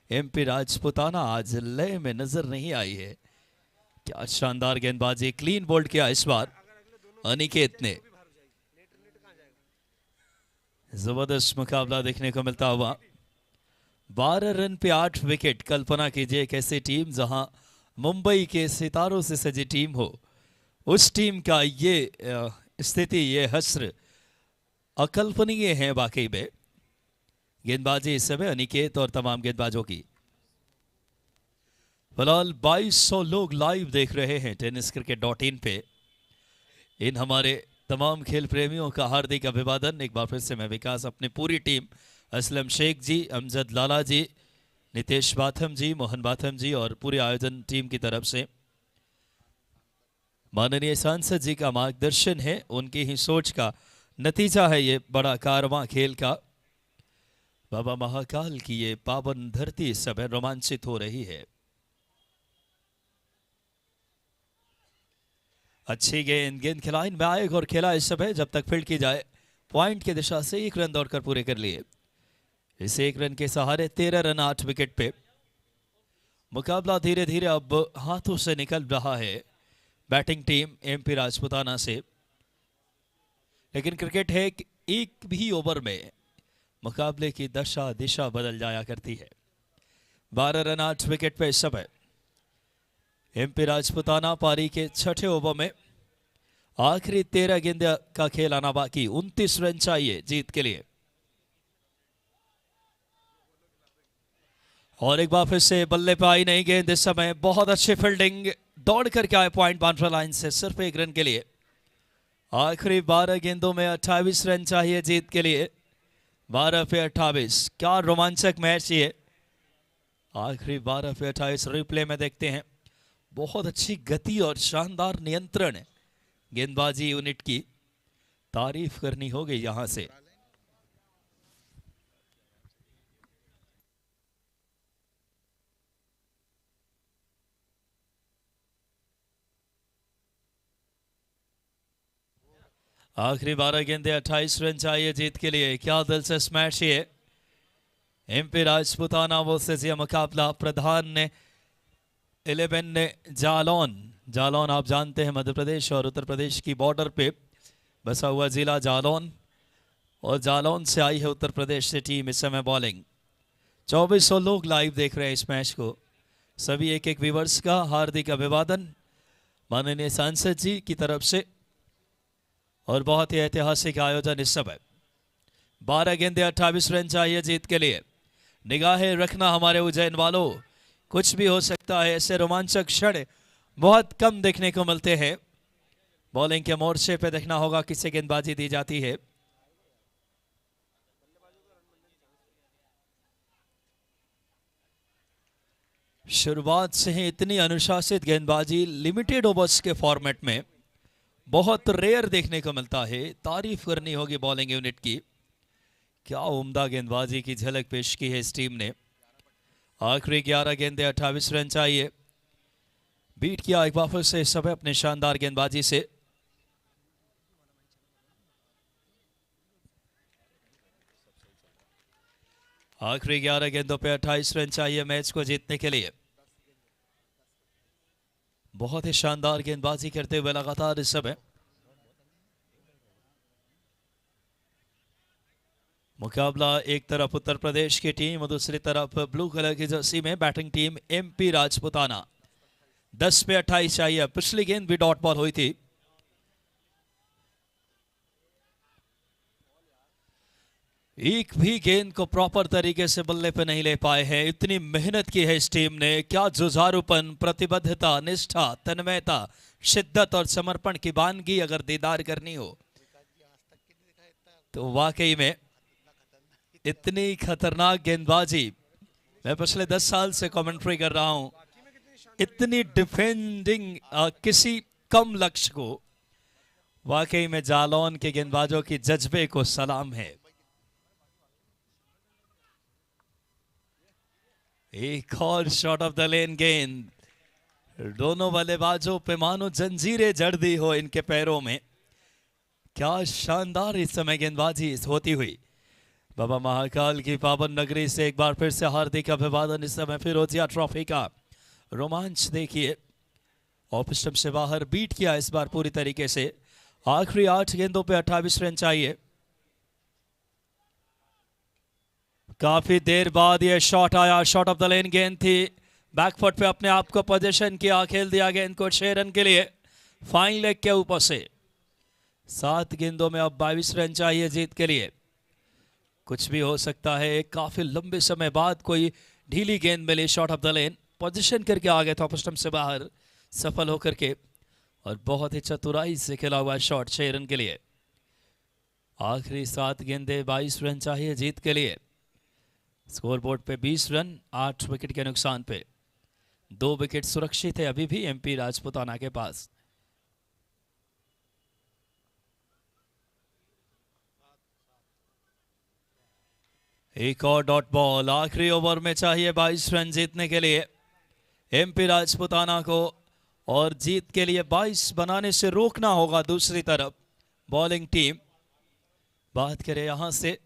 एमपी राजपुताना आज लय में नजर नहीं आई है। क्या शानदार गेंदबाजी। क्लीन बोल्ड किया इस बार अनिकेत ने। जबरदस्त मुकाबला देखने को मिलता हुआ। 12 रन पे 8 विकेट। कल्पना कीजिए एक ऐसी टीम जहां मुंबई के सितारों से सजी टीम हो, उस टीम का ये स्थिति, ये हस्र अकल्पनीय है वाकई में। गेंदबाजी इस समय अनिकेत और तमाम गेंदबाजों की। फिलहाल 2200 लोग लाइव देख रहे हैं tenniscricket.in पे। इन हमारे तमाम खेल प्रेमियों का हार्दिक अभिवादन। एक बार फिर से मैं विकास अपनी पूरी टीम, असलम शेख जी, अमजद लाला जी, नितेश बाथम जी, मोहन बाथम जी और पूरी आयोजन टीम की तरफ से माननीय सांसद जी का मार्गदर्शन है, उनकी ही सोच का नतीजा है ये बड़ा कारवां खेल का। बाबा महाकाल की ये पावन धरती इस समय रोमांचित हो रही है। अच्छी गेंद खिलाइन में आएगा और खेला इस समय जब तक फील्ड की जाए। पॉइंट की दिशा से 1 रन दौड़कर पूरे कर लिए। इस 1 रन के सहारे 13 रन 8 विकेट पे। मुकाबला धीरे धीरे अब हाथों से निकल रहा है बैटिंग टीम एमपी राजपुताना से। लेकिन क्रिकेट है कि एक भी ओवर में मुकाबले की दशा दिशा बदल जाया करती है। 12 रन 8 विकेट पे इस समय एमपी राजपुताना पारी के 6ठे ओवर में। आखिरी 13 गेंद का खेल आना बाकी। 29 रन चाहिए जीत के लिए। और एक बार फिर से बल्ले पे आई नहीं गेंद इस समय। बहुत अच्छी फील्डिंग, दौड़ करके आए पॉइंट बाउंड्री लाइन से सिर्फ 1 रन के लिए। आखिरी 12 गेंदों में 28 रन चाहिए जीत के लिए। 12 पे 28। क्या रोमांचक मैच ये। आखिरी 12 पे 28। रिप्ले में देखते हैं। बहुत अच्छी गति और शानदार नियंत्रण है गेंदबाजी यूनिट की। तारीफ करनी होगी यहां से। आखिरी 12 गेंदे 28 रन चाहिए जीत के लिए। क्या दिलचस्प मैच ये। एमपी राजपूताना वर्सेस ये मुकाबला प्रधान ने 11 ने जालौन। जालौन आप जानते हैं मध्य प्रदेश और उत्तर प्रदेश की बॉर्डर पे बसा हुआ जिला जालौन, और जालौन से आई है उत्तर प्रदेश से टीम। इस समय बॉलिंग 2400 लोग लाइव देख रहे हैं इस मैच को। सभी एक एक व्यूवर्स का हार्दिक अभिवादन माननीय सांसद जी की तरफ से, और बहुत ही ऐतिहासिक आयोजन इस समय। 12 गेंदे 28 रन चाहिए जीत के लिए। निगाहें रखना हमारे उज्जैन वालों, कुछ भी हो सकता है। ऐसे रोमांचक क्षण बहुत कम देखने को मिलते हैं। बॉलिंग के मोर्चे पे देखना होगा किसे गेंदबाजी दी जाती है। शुरुआत से ही इतनी अनुशासित गेंदबाजी लिमिटेड ओवर्स के फॉर्मेट में बहुत रेयर देखने को मिलता है। तारीफ करनी होगी बॉलिंग यूनिट की। क्या उम्दा गेंदबाजी की झलक पेश की है इस टीम ने। आखिरी 11 गेंदे 28 रन चाहिए। बीट किया एक बार फिर से इस समय अपने शानदार गेंदबाजी से। आखिरी 11 गेंदों पे 28 रन चाहिए मैच को जीतने के लिए। बहुत ही शानदार गेंदबाजी करते हुए लगातार इस समय मुकाबला। एक तरफ उत्तर प्रदेश की टीम और दूसरी तरफ ब्लू कलर की जर्सी में बैटिंग टीम एमपी राजपूताना। 10 पे 28 चाहिए। पिछली गेंद भी डॉट बॉल हुई थी। एक भी गेंद को प्रॉपर तरीके से बल्ले पे नहीं ले पाए हैं। इतनी मेहनत की है इस टीम ने। क्या जुझारूपन, प्रतिबद्धता, निष्ठा, तन्मयता, शिद्दत और समर्पण की वानगी अगर दीदार करनी हो तो वाकई में इतनी खतरनाक गेंदबाजी। मैं पिछले 10 साल से कमेंट्री कर रहा हूं। इतनी डिफेंडिंग किसी कम लक्ष्य को, वाकई में जालौन के गेंदबाजों की जज्बे को सलाम है। एक और शॉट ऑफ द लेन गेंद। दोनों बल्लेबाजों पे मानो जंजीरें जड़ दी हो इनके पैरों में। क्या शानदार इस समय गेंदबाजी होती हुई। बाबा महाकाल की पावन नगरी से एक बार फिर से हार्दिक अभिवादन। इस समय फिरोजिया ट्रॉफी का रोमांच देखिए। ऑफ स्टंप से बाहर बीट किया इस बार पूरी तरीके से। आखिरी 8 गेंदों पे 28 रन चाहिए। काफी देर बाद ये शॉट आया। शॉट ऑफ द लेन गेंद थी। बैकफुट पे अपने आप को पोजीशन किया, खेल दिया गेंद को 6 रन के लिए फाइन लेग के ऊपर से। 7 गेंदों में अब 22 रन चाहिए जीत के लिए। कुछ भी हो सकता है। काफी लंबे समय बाद कोई ढीली गेंद मिली। Shot off the lane position करके आ गए थे ऑफ स्टंप से बाहर सफल होकर के, और बहुत ही चतुराई से खेला हुआ शॉट 6 रन के लिए। आखिरी 7 गेंदे 22 रन चाहिए जीत के लिए। स्कोरबोर्ड पे 20 रन 8 विकेट के नुकसान पे। 2 विकेट सुरक्षित है अभी भी एमपी राजपूताना के पास। एक और डॉट बॉल। आखिरी ओवर में चाहिए 22 रन जीतने के लिए एमपी राजपूताना को, और जीत के लिए 22 बनाने से रोकना होगा दूसरी तरफ बॉलिंग टीम। बात करें यहां से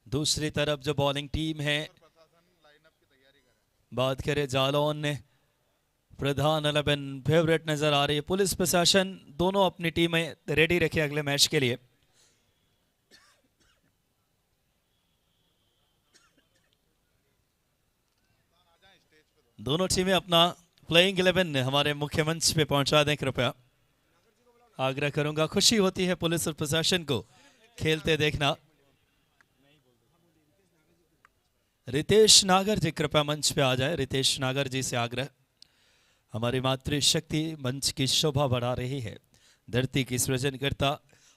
दूसरी तरफ जो बॉलिंग टीम है, बात करें जालौन ने प्रधान 11 फेवरेट नजर आ रही है। पुलिस प्रशासन दोनों अपनी टीमें रेडी रखे अगले मैच के लिए। दोनों टीमें अपना प्लेइंग 11 हमारे मुख्य मंच पे पहुंचा दें कृपया। आग्रह करूंगा। खुशी होती है पुलिस और प्रशासन को खेलते देखना। रितेश नागर जी कृपया मंच पे आ जाए। रितेश नागर जी से आग्रह। हमारी मातृशक्ति मंच की शोभा बढ़ा रही है। धरती की सृजनकर्ता।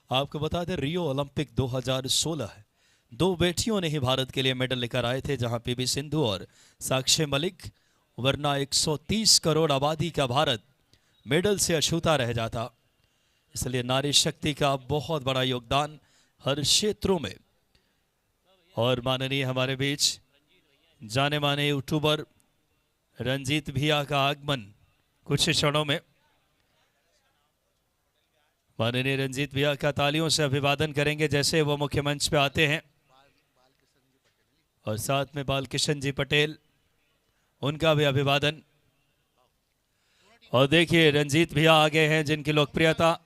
आपको बता दें रियो ओलंपिक 2016 है। 2 बेटियों ने ही भारत के लिए मेडल लेकर आए थे, जहां पीवी सिंधु और साक्षी मलिक। वरना 130 करोड़ आबादी का भारत मेडल से अछूता रह जाता। इसलिए नारी शक्ति का बहुत बड़ा योगदान हर क्षेत्रों में। और माननीय हमारे बीच जाने माने यूट्यूबर रंजीत भैया का आगमन कुछ क्षणों में। माननीय रंजीत भैया का तालियों से अभिवादन करेंगे जैसे वो मुख्य मंच पे आते हैं, और साथ में बालकिशन जी पटेल, उनका भी अभिवादन। और देखिए रंजीत भैया आगे हैं जिनकी लोकप्रियता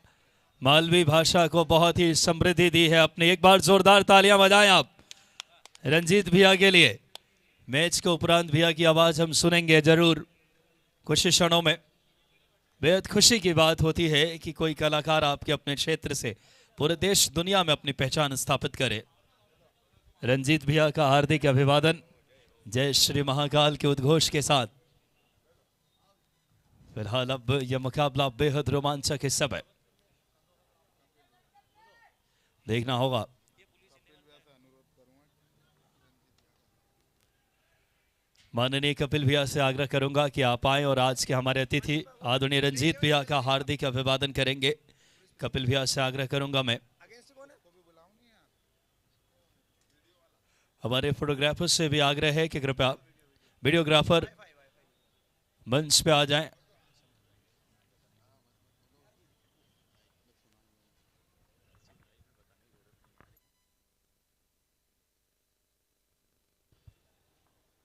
मालवी भाषा को बहुत ही समृद्धि दी है अपने। एक बार जोरदार तालियां बजाएं आप रंजीत भैया के लिए। मैच के उपरांत भैया की आवाज हम सुनेंगे जरूर कुछ क्षणों में। बेहद खुशी की बात होती है कि कोई कलाकार आपके अपने क्षेत्र से पूरे देश दुनिया में अपनी पहचान स्थापित करे। रंजीत भैया का हार्दिक अभिवादन जय श्री महाकाल के उद्घोष के साथ। फिलहाल अब यह मुकाबला बेहद रोमांचक इस समय देखना होगा। माननीय कपिल भैया से आग्रह करूंगा कि आप आए और आज के हमारे अतिथि आदरणीय रंजीत भैया का हार्दिक अभिवादन करेंगे। कपिल भैया से आग्रह करूंगा मैं। हमारे फोटोग्राफर से भी आग्रह है कि कृपया वीडियोग्राफर मंच पे आ जाएं।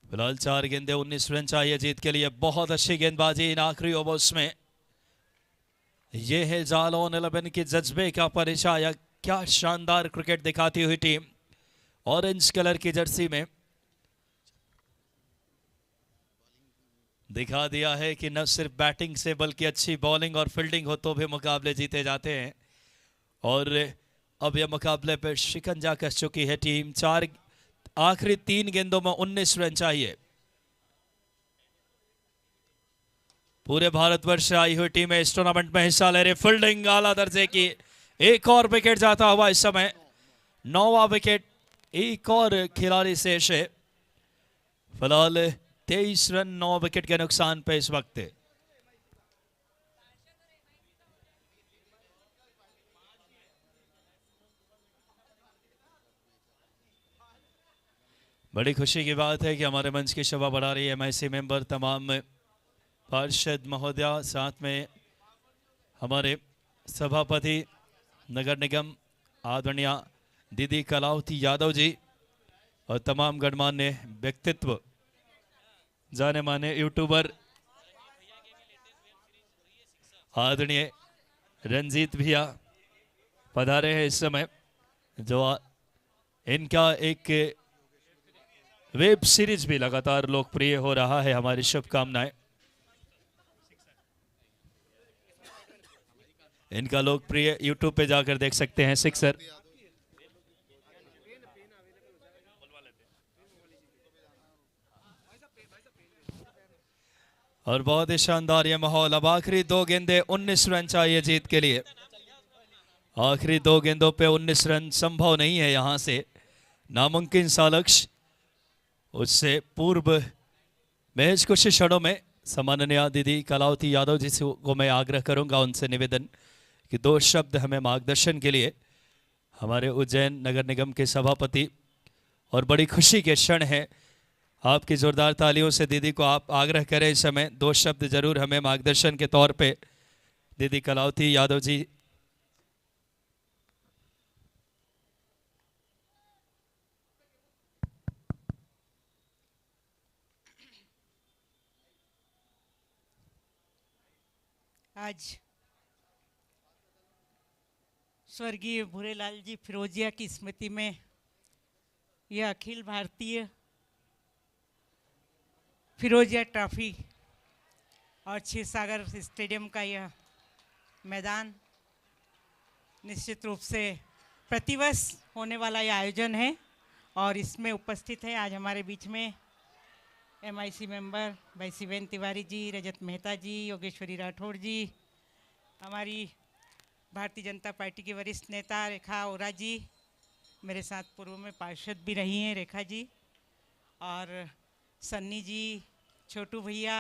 फिलहाल 4 गेंदे 19 रन चाहिए जीत के लिए। बहुत अच्छी गेंदबाजी इन आखिरी ओवर्स में। यह है जालौन 11 के जज्बे का परिचय। क्या शानदार क्रिकेट दिखाती हुई टीम ऑरेंज कलर की जर्सी में दिखा दिया है कि न सिर्फ बैटिंग से बल्कि अच्छी बॉलिंग और फील्डिंग हो तो भी मुकाबले जीते जाते हैं। और अब यह मुकाबले पर शिकंजा कस चुकी है टीम। आखिरी 3 गेंदों में 19 रन चाहिए। पूरे भारतवर्ष से आई हुई टीमें इस टूर्नामेंट में हिस्सा ले रही। फील्डिंग आला दर्जे की। एक और विकेट जाता हुआ इस समय 9वां विकेट। एक और खिलाड़ी शेष है। फिलहाल 23 रन 9 विकेट के नुकसान पे इस वक्त। बड़ी खुशी की बात है कि हमारे मंच की शोभा बढ़ा रही है एमआईसी मेंबर, तमाम पार्षद महोदया, साथ में हमारे सभापति नगर निगम आदरणीय दीदी कलावती यादव जी और तमाम गणमान्य व्यक्तित्व, जाने माने यूट्यूबर आदरणीय रंजीत भैया पधारे हैं इस समय, जो इनका एक वेब सीरीज भी लगातार लोकप्रिय हो रहा है। हमारी शुभकामनाएं। इनका लोकप्रिय यूट्यूब पे जाकर देख सकते हैं सिक्सर। और बहुत ही शानदार ये माहौल। अब आखिरी 2 गेंदे 19 रन चाहिए जीत के लिए। आखिरी 2 गेंदों पे 19 रन संभव नहीं है यहां से, नामुमकिन सा लक्ष्य। उससे पूर्व महज कुछ क्षणों में सम्माननीय दीदी कलावती यादव जी को मैं आग्रह करूंगा, उनसे निवेदन कि 2 शब्द हमें मार्गदर्शन के लिए। हमारे उज्जैन नगर निगम के सभापति, और बड़ी खुशी के क्षण है। आपकी जोरदार तालियों से दीदी को आप आग्रह करें इस समय 2 शब्द जरूर हमें मार्गदर्शन के तौर पे। दीदी कलावती यादव जी। आज स्वर्गीय भूरेलाल जी फिरोजिया की स्मृति में यह अखिल भारतीय फिरोजिया ट्रॉफी और क्षीरसागर स्टेडियम का यह मैदान निश्चित रूप से प्रतिवर्ष होने वाला यह आयोजन है। और इसमें उपस्थित है आज हमारे बीच में एमआईसी मेंबर भाई शिवेन तिवारी जी, रजत मेहता जी, योगेश्वरी राठौड़ जी, हमारी भारतीय जनता पार्टी की वरिष्ठ नेता रेखा ओरा जी, मेरे साथ पूर्व में पार्षद भी रही हैं रेखा जी, और सन्नी जी, छोटू भैया,